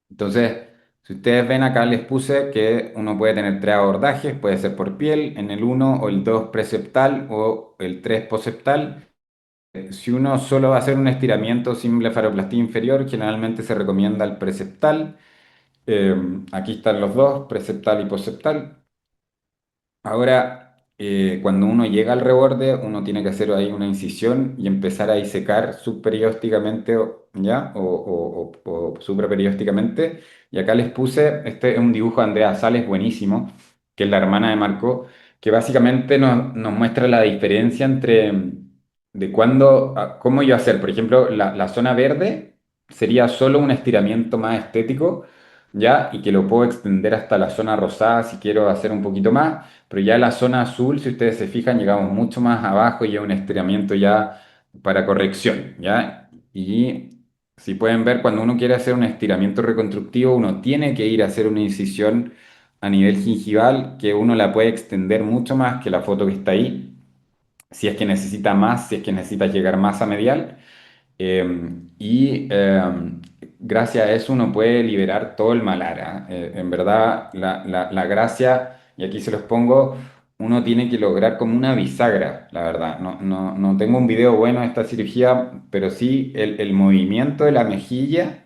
Entonces, si ustedes ven acá les puse que uno puede tener tres abordajes, puede ser por piel, en el uno o el 2 preceptal o el 3 poseptal. Si uno solo va a hacer un estiramiento sin blefaroplastia inferior, generalmente se recomienda el preceptal. Eh, Aquí están los dos, preceptal y poseptal. Ahora, cuando uno llega al reborde, uno tiene que hacer ahí una incisión y empezar a disecar subperiósticamente, ¿ya? O supraperiósticamente. Y acá les puse, este es un dibujo de Andrea Sales buenísimo, que es la hermana de Marco, que básicamente nos muestra la diferencia entre de cuándo, cómo yo hacer. Por ejemplo, la zona verde sería solo un estiramiento más estético, ¿ya? Y que lo puedo extender hasta la zona rosada si quiero hacer un poquito más. Pero ya la zona azul, si ustedes se fijan, llegamos mucho más abajo y es un estiramiento ya para corrección, ¿ya? Y si pueden ver, cuando uno quiere hacer un estiramiento reconstructivo, uno tiene que ir a hacer una incisión a nivel gingival que uno la puede extender mucho más que la foto que está ahí, si es que necesita más, si es que necesita llegar más a medial. Y gracias a eso uno puede liberar todo el malar. ¿Ah? En verdad, la gracia, y aquí se los pongo, uno tiene que lograr como una bisagra, la verdad. No tengo un video bueno de esta cirugía, pero sí el movimiento de la mejilla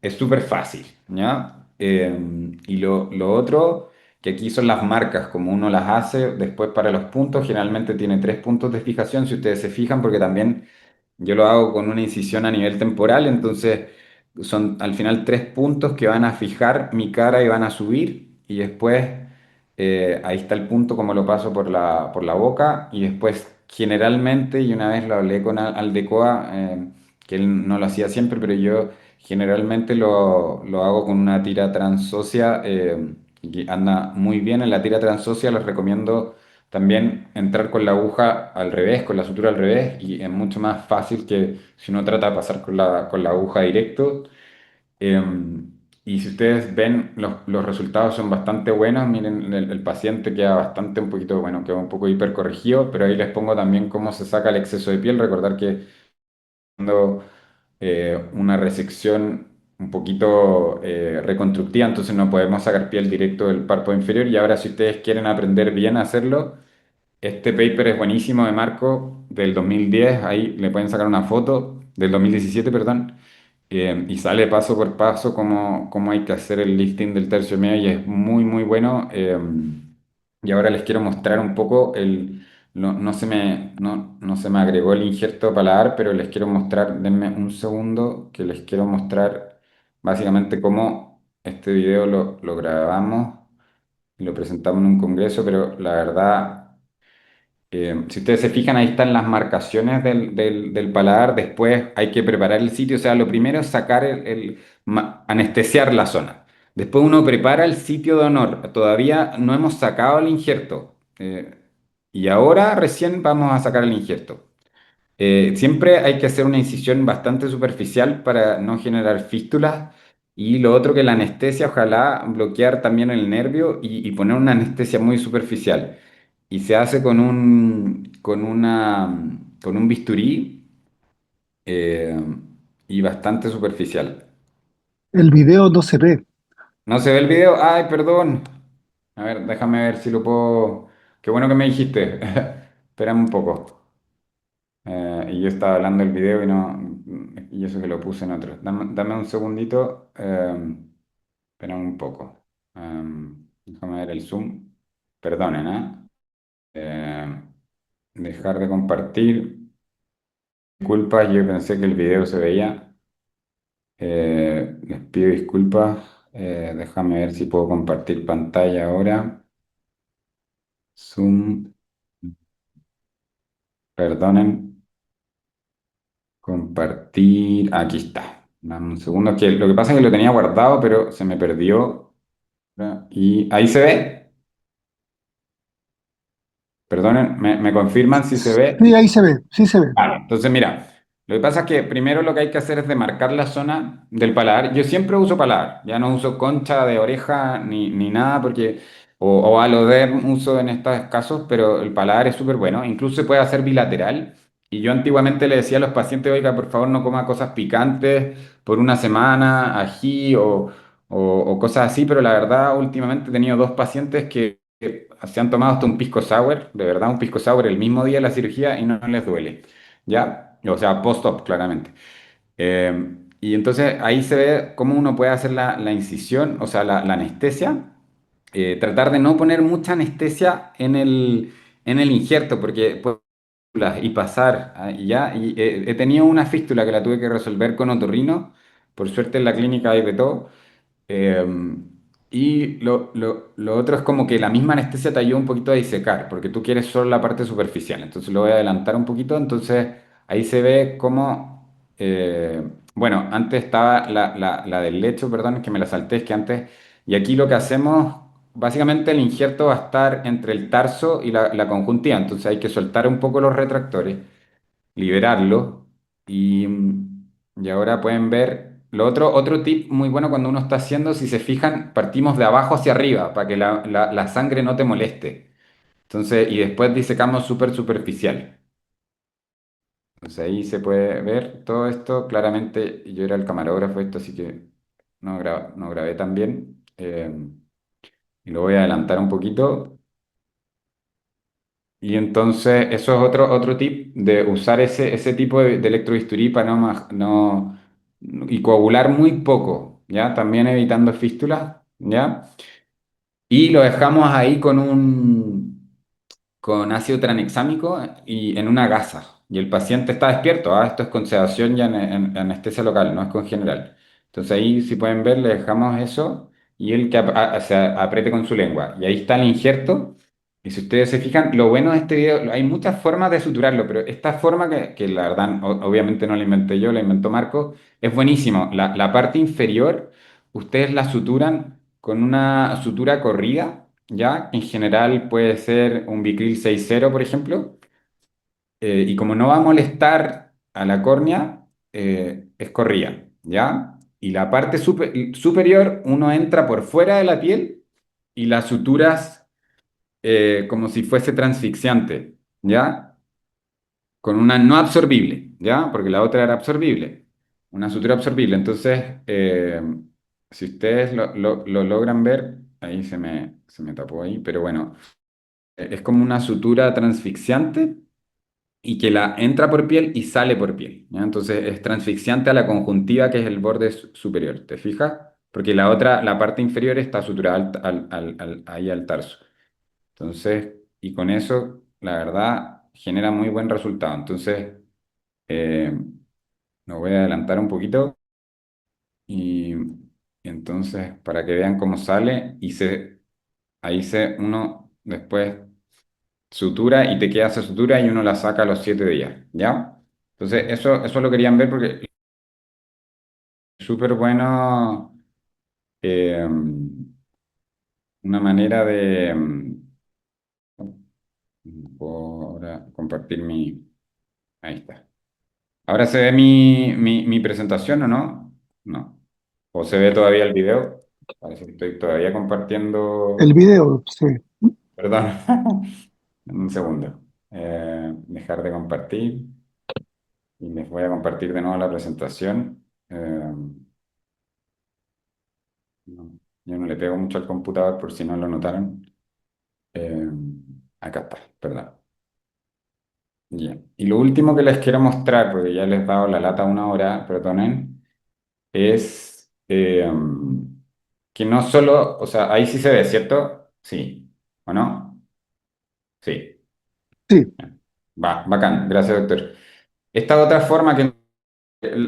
es súper fácil, ¿ya? Y lo otro, que aquí son las marcas, como uno las hace después para los puntos, generalmente tiene 3 puntos de fijación, si ustedes se fijan, porque también yo lo hago con una incisión a nivel temporal, entonces son al final 3 puntos que van a fijar mi cara y van a subir, y después ahí está el punto como lo paso por la boca, y después generalmente, y una vez lo hablé con Aldecoa, que él no lo hacía siempre, pero yo generalmente lo hago con una tira transósea y que anda muy bien. En la tira transósea les recomiendo también entrar con la aguja al revés, con la sutura al revés, y es mucho más fácil que si uno trata de pasar con la aguja directo. Eh, y si ustedes ven, los resultados son bastante buenos. Miren, el paciente queda bastante un poquito, bueno, queda un poco hipercorregido, pero ahí les pongo también cómo se saca el exceso de piel. Recordar que cuando una resección un poquito reconstructiva, entonces no podemos sacar piel directo del párpado inferior. Y ahora si ustedes quieren aprender bien a hacerlo, este paper es buenísimo de Marco del 2010, ahí le pueden sacar una foto del 2017, perdón, y sale paso por paso cómo hay que hacer el lifting del tercio medio y es muy, muy bueno. Y ahora les quiero mostrar un poco no se me agregó el injerto paladar, pero les quiero mostrar, denme un segundo, que les quiero mostrar básicamente cómo este video lo grabamos y lo presentamos en un congreso, pero la verdad... Si ustedes se fijan, ahí están las marcaciones del paladar. Después hay que preparar el sitio. O sea, lo primero es sacar anestesiar la zona. Después uno prepara el sitio de honor. Todavía no hemos sacado el injerto. Y ahora recién vamos a sacar el injerto. Siempre hay que hacer una incisión bastante superficial para no generar fístulas. Y lo otro que la anestesia, ojalá bloquear también el nervio y poner una anestesia muy superficial. Y se hace con un bisturí eh, y bastante superficial. El video no se ve. ¿No se ve el video? Ay, perdón. A ver, déjame ver si lo puedo. Qué bueno que me dijiste. Espérame un poco. Y yo estaba hablando del video y no, y eso que lo puse en otro. Dame un segundito. Espérame un poco. Déjame ver el zoom. Perdonen, ¿eh? Eh, Dejar de compartir. Disculpas, yo pensé que el video se veía. Les pido disculpas. Déjame ver si puedo compartir pantalla ahora. Zoom. Perdonen. Compartir. Aquí está. Dame un segundo. Que lo que pasa es que lo tenía guardado, pero se me perdió. Y ahí se ve. Perdonen, ¿me confirman si se ve? Sí, ahí se ve, sí se ve. Vale, entonces mira, lo que pasa es que primero lo que hay que hacer es demarcar la zona del paladar. Yo siempre uso paladar, ya no uso concha de oreja ni nada, porque, o aloder uso en estos casos, pero el paladar es súper bueno. Incluso se puede hacer bilateral. Y yo antiguamente le decía a los pacientes, oiga, por favor no coma cosas picantes por una semana, ají o cosas así, pero la verdad últimamente he tenido dos pacientes que se han tomado hasta un pisco sour, de verdad un pisco sour el mismo día de la cirugía y no les duele. ¿Ya? O sea, post-op, claramente. Y entonces ahí se ve cómo uno puede hacer la incisión, o sea, la anestesia. Tratar de no poner mucha anestesia en el injerto, porque y pasar, y ya. Y he tenido una fístula que la tuve que resolver con otorrino. Por suerte en la clínica hay de todo. Eh, y lo otro es como que la misma anestesia te ayuda un poquito a disecar, porque tú quieres solo la parte superficial. Entonces lo voy a adelantar un poquito. Entonces ahí se ve cómo, bueno, antes estaba la del lecho, perdón, que me la salté, es que antes, y aquí lo que hacemos, básicamente el injerto va a estar entre el tarso y la conjuntiva. Entonces hay que soltar un poco los retractores, liberarlo y, y ahora pueden ver lo otro, otro tip muy bueno cuando uno está haciendo, si se fijan, partimos de abajo hacia arriba para que la sangre no te moleste. Entonces, y después disecamos súper superficial. Entonces ahí se puede ver todo esto. Claramente yo era el camarógrafo de esto, así que no grabé tan bien. Y lo voy a adelantar un poquito. Y entonces, eso es otro tip de usar ese tipo de electrobisturí para y coagular muy poco, ¿ya? También evitando fístulas, ¿ya? Y lo dejamos ahí con ácido tranexámico y en una gasa. Y el paciente está despierto, ¿ah? Esto es con sedación ya en anestesia local, no es con general. Entonces ahí, si pueden ver, le dejamos eso y él que se apriete con su lengua. Y ahí está el injerto. Y si ustedes se fijan, lo bueno de este video, hay muchas formas de suturarlo, pero esta forma que la verdad obviamente no la inventé yo, la inventó Marco, es buenísimo. La parte inferior, ustedes la suturan con una sutura corrida, ¿ya? En general puede ser un Vicryl 6.0, por ejemplo, y como no va a molestar a la córnea, es corrida, ¿ya? Y la parte superior, uno entra por fuera de la piel y las suturas como si fuese transfixiante, ¿ya? Con una no absorbible, ¿ya? Porque la otra era absorbible, una sutura absorbible. Entonces, si ustedes lo logran ver, ahí se me tapó ahí, pero bueno, es como una sutura transfixiante y que la entra por piel y sale por piel, ¿ya? Entonces es transfixiante a la conjuntiva que es el borde superior, ¿te fijas? Porque la otra, la parte inferior está suturada ahí al tarso. Entonces, y con eso, la verdad, genera muy buen resultado. Entonces, eh, lo voy a adelantar un poquito y entonces para que vean cómo sale ahí uno después sutura y te queda esa sutura y uno la saca a los 7 días, ¿ya? Entonces, eso lo querían ver porque es súper bueno, eh, una manera de, puedo ahora compartir ahí está. ¿Ahora se ve mi presentación o no? No. ¿O se ve todavía el video? Parece que estoy todavía El compartiendo. video, sí. Perdón. Un segundo. Dejar de compartir y les voy a compartir de nuevo la presentación. No, yo no le pego mucho al computador por si no lo notaron. Eh, Acá está, perdón. Ya. Y lo último que les quiero mostrar, porque ya les he dado la lata una hora, perdonen, es que no solo, o sea, ahí sí se ve, ¿cierto? Sí. ¿O no? Sí. Sí, Va, bacán, gracias, doctor. Esta otra forma que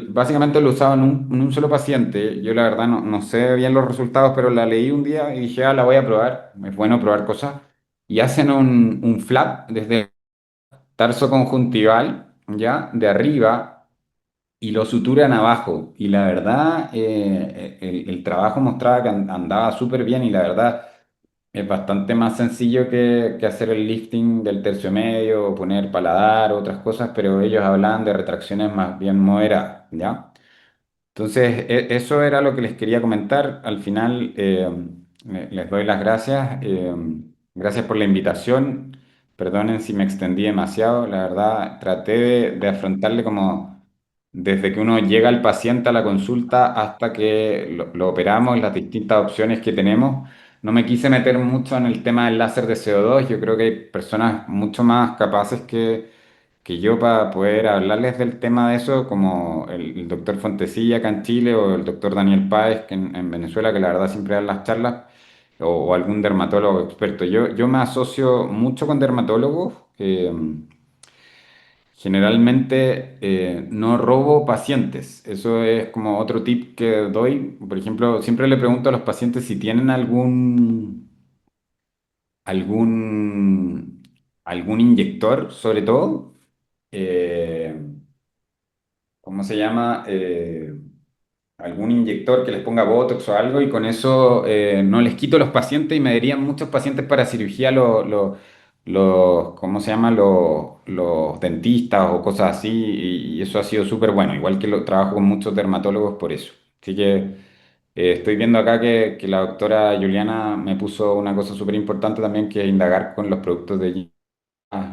básicamente lo usaba en un solo paciente, yo la verdad no sé bien los resultados, pero la leí un día y dije, ah, la voy a probar, es bueno probar cosas, y hacen un flap desde tarso conjuntival, ¿ya? De arriba y lo suturan abajo. Y la verdad, el trabajo mostraba que andaba súper bien y la verdad es bastante más sencillo que hacer el lifting del tercio medio o poner paladar o otras cosas, pero ellos hablaban de retracciones más bien moderadas, ¿ya? Entonces, eso era lo que les quería comentar. Al final, les doy las gracias. Gracias por la invitación. Perdonen si me extendí demasiado. La verdad, traté de afrontarle como desde que uno llega al paciente a la consulta hasta que lo operamos, las distintas opciones que tenemos. No me quise meter mucho en el tema del láser de CO2. Yo creo que hay personas mucho más capaces que yo para poder hablarles del tema de eso, como el doctor Fontecilla acá en Chile o el doctor Daniel Páez que en Venezuela, que la verdad siempre dan las charlas, o algún dermatólogo experto. Yo me asocio mucho con dermatólogos. Generalmente no robo pacientes. Eso es como otro tip que doy. Por ejemplo, siempre le pregunto a los pacientes si tienen algún, algún inyector, sobre todo. Eh, ¿Cómo se llama? Algún inyector que les ponga Botox o algo y con eso no les quito los pacientes y me darían muchos pacientes para cirugía ¿cómo se llama? Los dentistas o cosas así y eso ha sido súper bueno, igual que lo trabajo con muchos dermatólogos por eso. Así que estoy viendo acá que la doctora Juliana me puso una cosa súper importante también que es indagar con los productos de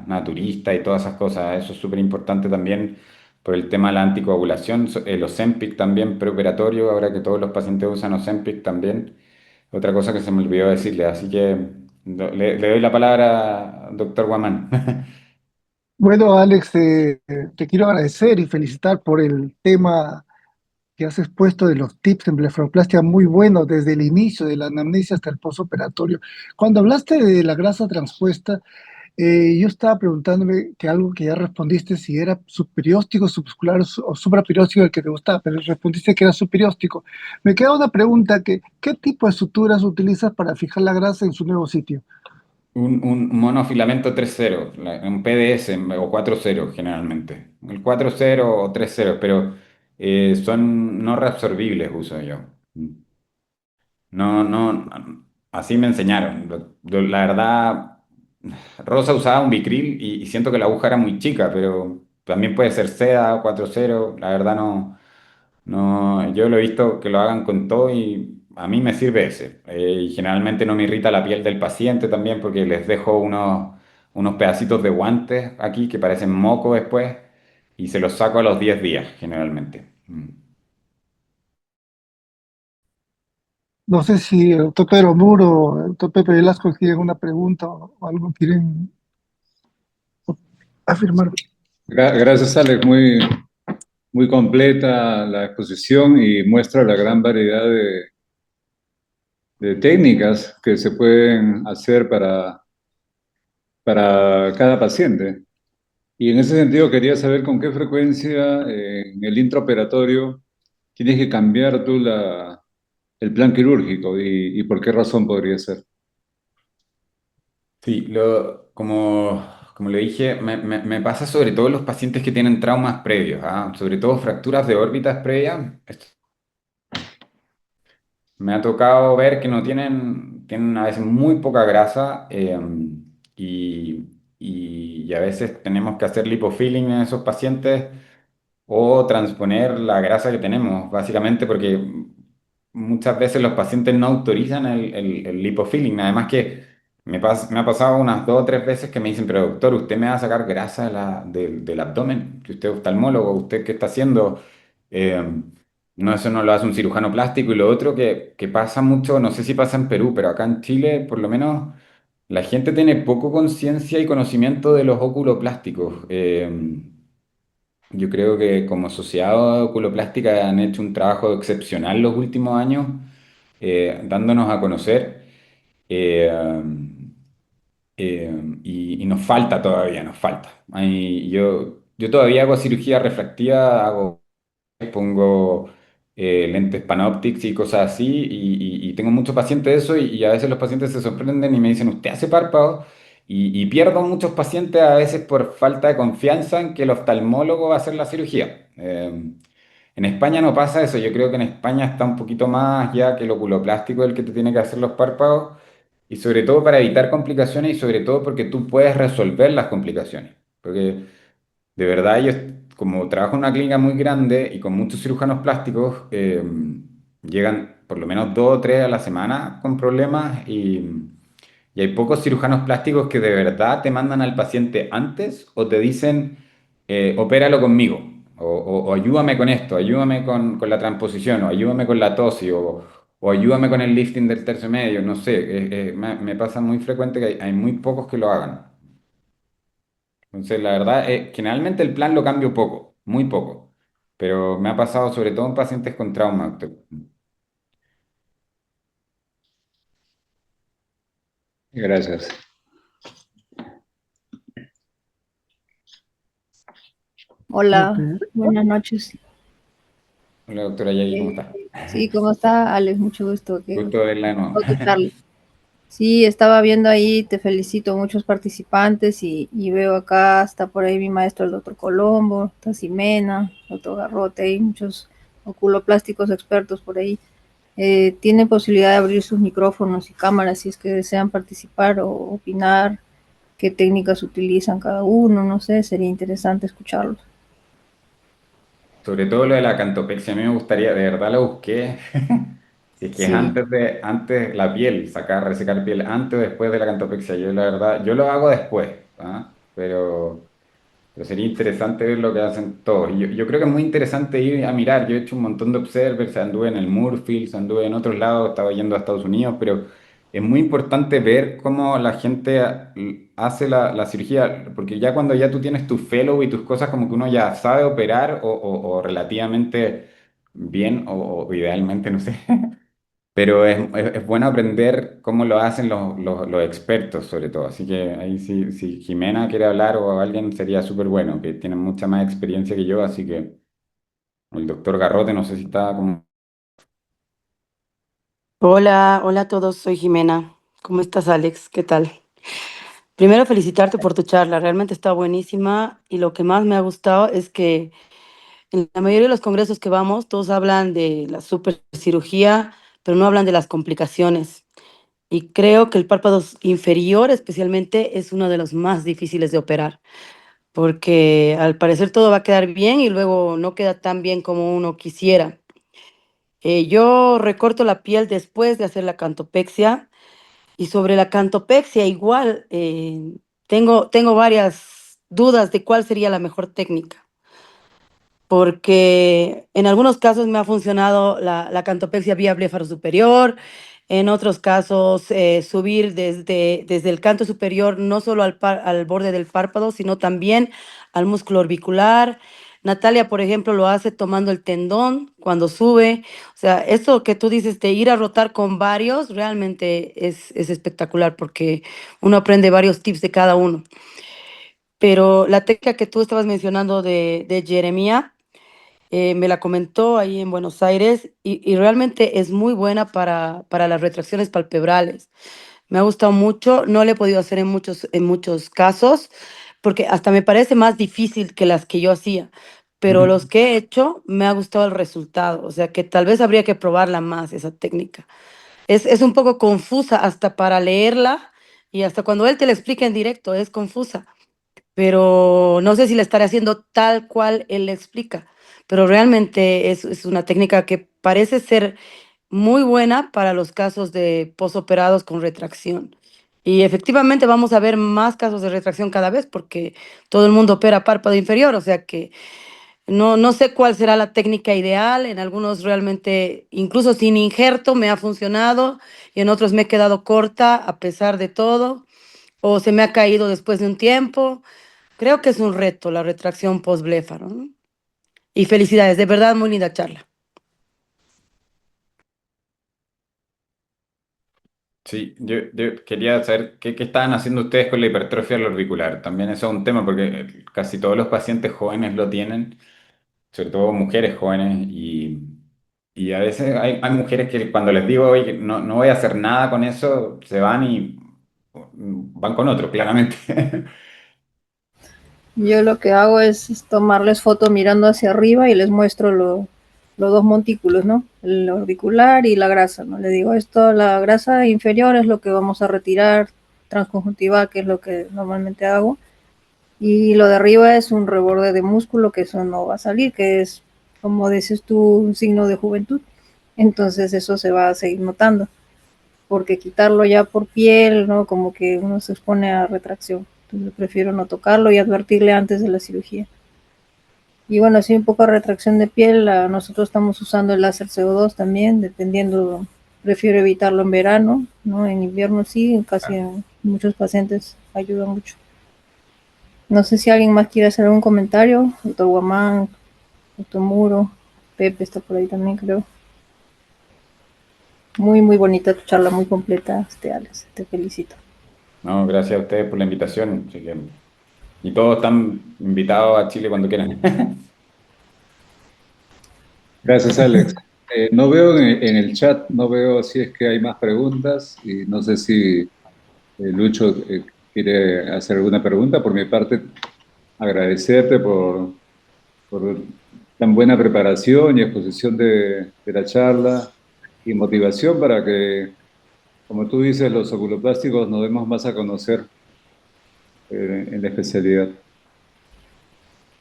naturista y todas esas cosas. Eso es súper importante también por el tema de la anticoagulación. El Ozempic también preoperatorio, ahora que todos los pacientes usan Ozempic también. Otra cosa que se me olvidó decirle, así que le doy la palabra, doctor Guamán. bueno, Alex, te quiero agradecer y felicitar por el tema que has expuesto de los tips en blefaroplastia, muy bueno desde el inicio de la anamnesia hasta el postoperatorio. Cuando hablaste de la grasa transpuesta, yo estaba preguntándome que algo que ya respondiste, si era subperióstico, submuscular o supraperióstico el que te gustaba, pero respondiste que era subperióstico. Me queda una pregunta que, ¿qué tipo de suturas utilizas para fijar la grasa en su nuevo sitio? Un monofilamento 3.0, un PDS o 4.0 generalmente. El 4.0 o 3.0, pero son no reabsorbibles, uso yo. Así me enseñaron. La verdad, Rosa usaba un Vicryl y siento que la aguja era muy chica, pero también puede ser seda 4.0. La verdad yo lo he visto que lo hagan con todo y a mí me sirve ese. Y generalmente no me irrita la piel del paciente también porque les dejo unos pedacitos de guantes aquí que parecen moco después y se los saco a los 10 días generalmente. No sé si el doctor Pedro Muro o el doctor Pepe Velasco tienen una pregunta o algo quieren afirmar. Gracias, Alex. Muy completa la exposición y muestra la gran variedad de técnicas que se pueden hacer para cada paciente. Y en ese sentido quería saber con qué frecuencia en el intraoperatorio tienes que cambiar tú el plan quirúrgico y por qué razón podría ser. Sí, como le dije, me pasa sobre todo en los pacientes que tienen traumas previos, ¿ah? Sobre todo fracturas de órbitas previas. Me ha tocado ver que no tienen a veces muy poca grasa y, y a veces tenemos que hacer lipofilling en esos pacientes o transponer la grasa que tenemos, básicamente porque muchas veces los pacientes no autorizan el lipofilling. Además que me ha pasado unas 2 o 3 veces que me dicen, pero doctor, ¿usted me va a sacar grasa del abdomen? Que usted es oftalmólogo, ¿usted qué está haciendo? Eh, no, eso no lo hace un cirujano plástico. Y lo otro que pasa mucho, no sé si pasa en Perú, pero acá en Chile, por lo menos La gente tiene poco conciencia y conocimiento de los oculoplásticos. Yo creo que como sociedad de oculoplástica han hecho un trabajo excepcional los últimos años, dándonos a conocer. eh, y nos falta todavía, nos falta. Yo todavía hago cirugía refractiva, pongo lentes Panoptics y cosas así, y tengo muchos pacientes de eso, y a veces los pacientes se sorprenden y me dicen, ¿usted hace párpados? Y pierdo muchos pacientes a veces por falta de confianza en que el oftalmólogo va a hacer la cirugía. En España no pasa eso, yo creo que en España está un poquito más ya que el oculoplástico el que te tiene que hacer los párpados, y sobre todo para evitar complicaciones y sobre todo porque tú puedes resolver las complicaciones. Porque de verdad, yo como trabajo en una clínica muy grande y con muchos cirujanos plásticos, llegan por lo menos dos o tres a la semana con problemas, y hay pocos cirujanos plásticos que de verdad te mandan al paciente antes o te dicen, opéralo conmigo, o ayúdame con esto, ayúdame con la transposición, o ayúdame con la tosi, o ayúdame con el lifting del tercio medio, no sé, me pasa muy frecuente que hay muy pocos que lo hagan. Entonces, la verdad, generalmente el plan lo cambio poco, muy poco, pero me ha pasado sobre todo en pacientes con trauma, doctor. Gracias. Hola, Súper. buenas noches. Hola, doctora Yayi, ¿cómo Eh, está? sí, ¿cómo está, Alex? Mucho gusto, qué Gusto verla de nuevo. gusto escucharle. Sí, estaba viendo ahí, te felicito, muchos participantes y veo acá, está por ahí mi maestro, el doctor Colombo, está Ximena, doctor Garrote, hay muchos oculoplásticos expertos por ahí. Tienen posibilidad de abrir sus micrófonos y cámaras si es que desean participar o opinar, qué técnicas utilizan cada uno, no sé, sería interesante escucharlos. Sobre todo lo de la cantopexia, a mí me gustaría, de verdad lo busqué, si es que es Sí. antes la piel, sacar, resecar piel, antes o después de la cantopexia. Yo la verdad, yo lo hago después, ¿ah? Pero sería interesante ver lo que hacen todos. Y yo creo que es muy interesante ir a mirar. Yo he hecho un montón de observers, anduve en el Moorfields, anduve en otros lados, estaba yendo a Estados Unidos, pero es muy importante ver cómo la gente hace la cirugía, porque ya cuando ya tú tienes tu fellow y tus cosas, como que uno ya sabe operar o relativamente bien, o idealmente, no sé. Pero es bueno aprender cómo lo hacen los expertos, sobre todo. Así que ahí sí, si Jimena quiere hablar o alguien sería súper bueno, que tiene mucha más experiencia que yo. Así que el doctor Garrote, no sé si está como... Hola, hola a todos, soy Jimena. ¿Cómo estás, Alex? ¿Qué tal? Primero, felicitarte por tu charla, realmente está buenísima y lo que más me ha gustado es que en la mayoría de los congresos que vamos, todos hablan de la supercirugía, pero no hablan de las complicaciones. Y creo que el párpado inferior especialmente es uno de los más difíciles de operar, porque al parecer todo va a quedar bien y luego no queda tan bien como uno quisiera. Yo recorto la piel después de hacer la cantopexia. Y sobre la cantopexia, igual, tengo varias dudas de cuál sería la mejor técnica, porque en algunos casos me ha funcionado la cantopexia vía bléfaro superior, en otros casos subir desde el canto superior, no solo al borde del párpado, sino también al músculo orbicular. Natalia, por ejemplo, lo hace tomando el tendón cuando sube. O sea, esto que tú dices de ir a rotar con varios, realmente es espectacular porque uno aprende varios tips de cada uno. Pero la técnica que tú estabas mencionando de Jeremía, me la comentó ahí en Buenos Aires y realmente es muy buena para las retracciones palpebrales. Me ha gustado mucho, no le he podido hacer en muchos casos, porque hasta me parece más difícil que las que yo hacía, pero los que he hecho me ha gustado el resultado, o sea que tal vez habría que probarla más, esa técnica. Es un poco confusa hasta para leerla y hasta cuando él te la explica en directo es confusa, pero no sé si la estaré haciendo tal cual él le explica, pero realmente es una técnica que parece ser muy buena para los casos de posoperados con retracción. Y efectivamente vamos a ver más casos de retracción cada vez porque todo el mundo opera párpado inferior, o sea que no sé cuál será la técnica ideal. En algunos realmente, incluso sin injerto, me ha funcionado y en otros me he quedado corta a pesar de todo. o se me ha caído después de un tiempo. Creo que es un reto la retracción post-bléfaro, ¿no? Y felicidades, de verdad, muy linda charla. Sí, yo quería saber qué estaban haciendo ustedes con la hipertrofia del orbicular. También eso es un tema porque casi todos los pacientes jóvenes lo tienen, sobre todo mujeres jóvenes, y a veces hay mujeres que cuando les digo, oye, no voy a hacer nada con eso, se van y van con otro, claramente. Yo lo que hago es tomarles foto mirando hacia arriba y les muestro los dos montículos, ¿no? El orbicular y la grasa, ¿no? Le digo, esto, la grasa inferior es lo que vamos a retirar, transconjuntival, que es lo que normalmente hago, y lo de arriba es un reborde de músculo, que eso no va a salir, que es, como dices tú, un signo de juventud. Entonces eso se va a seguir notando, porque quitarlo ya por piel, ¿no? Como que uno se expone a retracción. Entonces prefiero no tocarlo y advertirle antes de la cirugía. Y bueno, sí, un poco de retracción de piel. Nosotros estamos usando el láser CO2 también, dependiendo, prefiero evitarlo en verano, ¿no? En invierno sí, casi en muchos pacientes ayuda mucho. No sé si alguien más quiere hacer algún comentario. Doctor Guamán, doctor Muro, Pepe está por ahí también, creo. Muy, muy bonita tu charla, muy completa, Alex. Te felicito. No, gracias a ustedes por la invitación. Así que, y todos están invitados a Chile cuando quieran. Gracias, Alex. No veo en el chat, no veo si es que hay más preguntas y no sé si Lucho quiere hacer alguna pregunta. Por mi parte, agradecerte por tan buena preparación y exposición de la charla y motivación para que, como tú dices, los oculoplásticos nos demos más a conocer en la especialidad.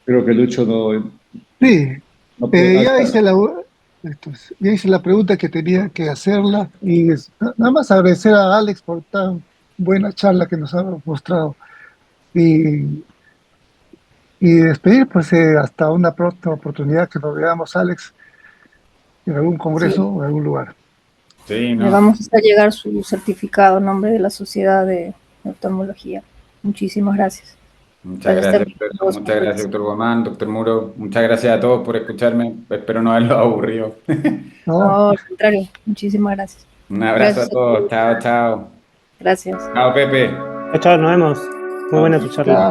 Creo que Lucho Sí, no puede... Ah, ya claro. ya hice la pregunta que tenía que hacerla y nada más agradecer a Alex por tan buena charla que nos ha mostrado y, y despedir pues hasta una próxima oportunidad que nos veamos, Alex, en algún congreso Sí, o en algún lugar. Sí, le no. vamos a hacer llegar su certificado en nombre de la Sociedad de Oftalmología. Muchísimas gracias. Gracias también a todos Muchas por gracias, participar. doctor Guamán, doctor Muro. Muchas gracias a todos por escucharme. Espero no haberlos aburrido. ¿No? No, al contrario, muchísimas gracias. Un abrazo a Gracias a todos. todos. Chao, chao. Gracias. Chao, Pepe. Chao, chao, nos vemos. Muy Chao. buena tu charla.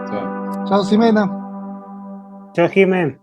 Chao, Chao. chao, Ximena. Chao, Jimen.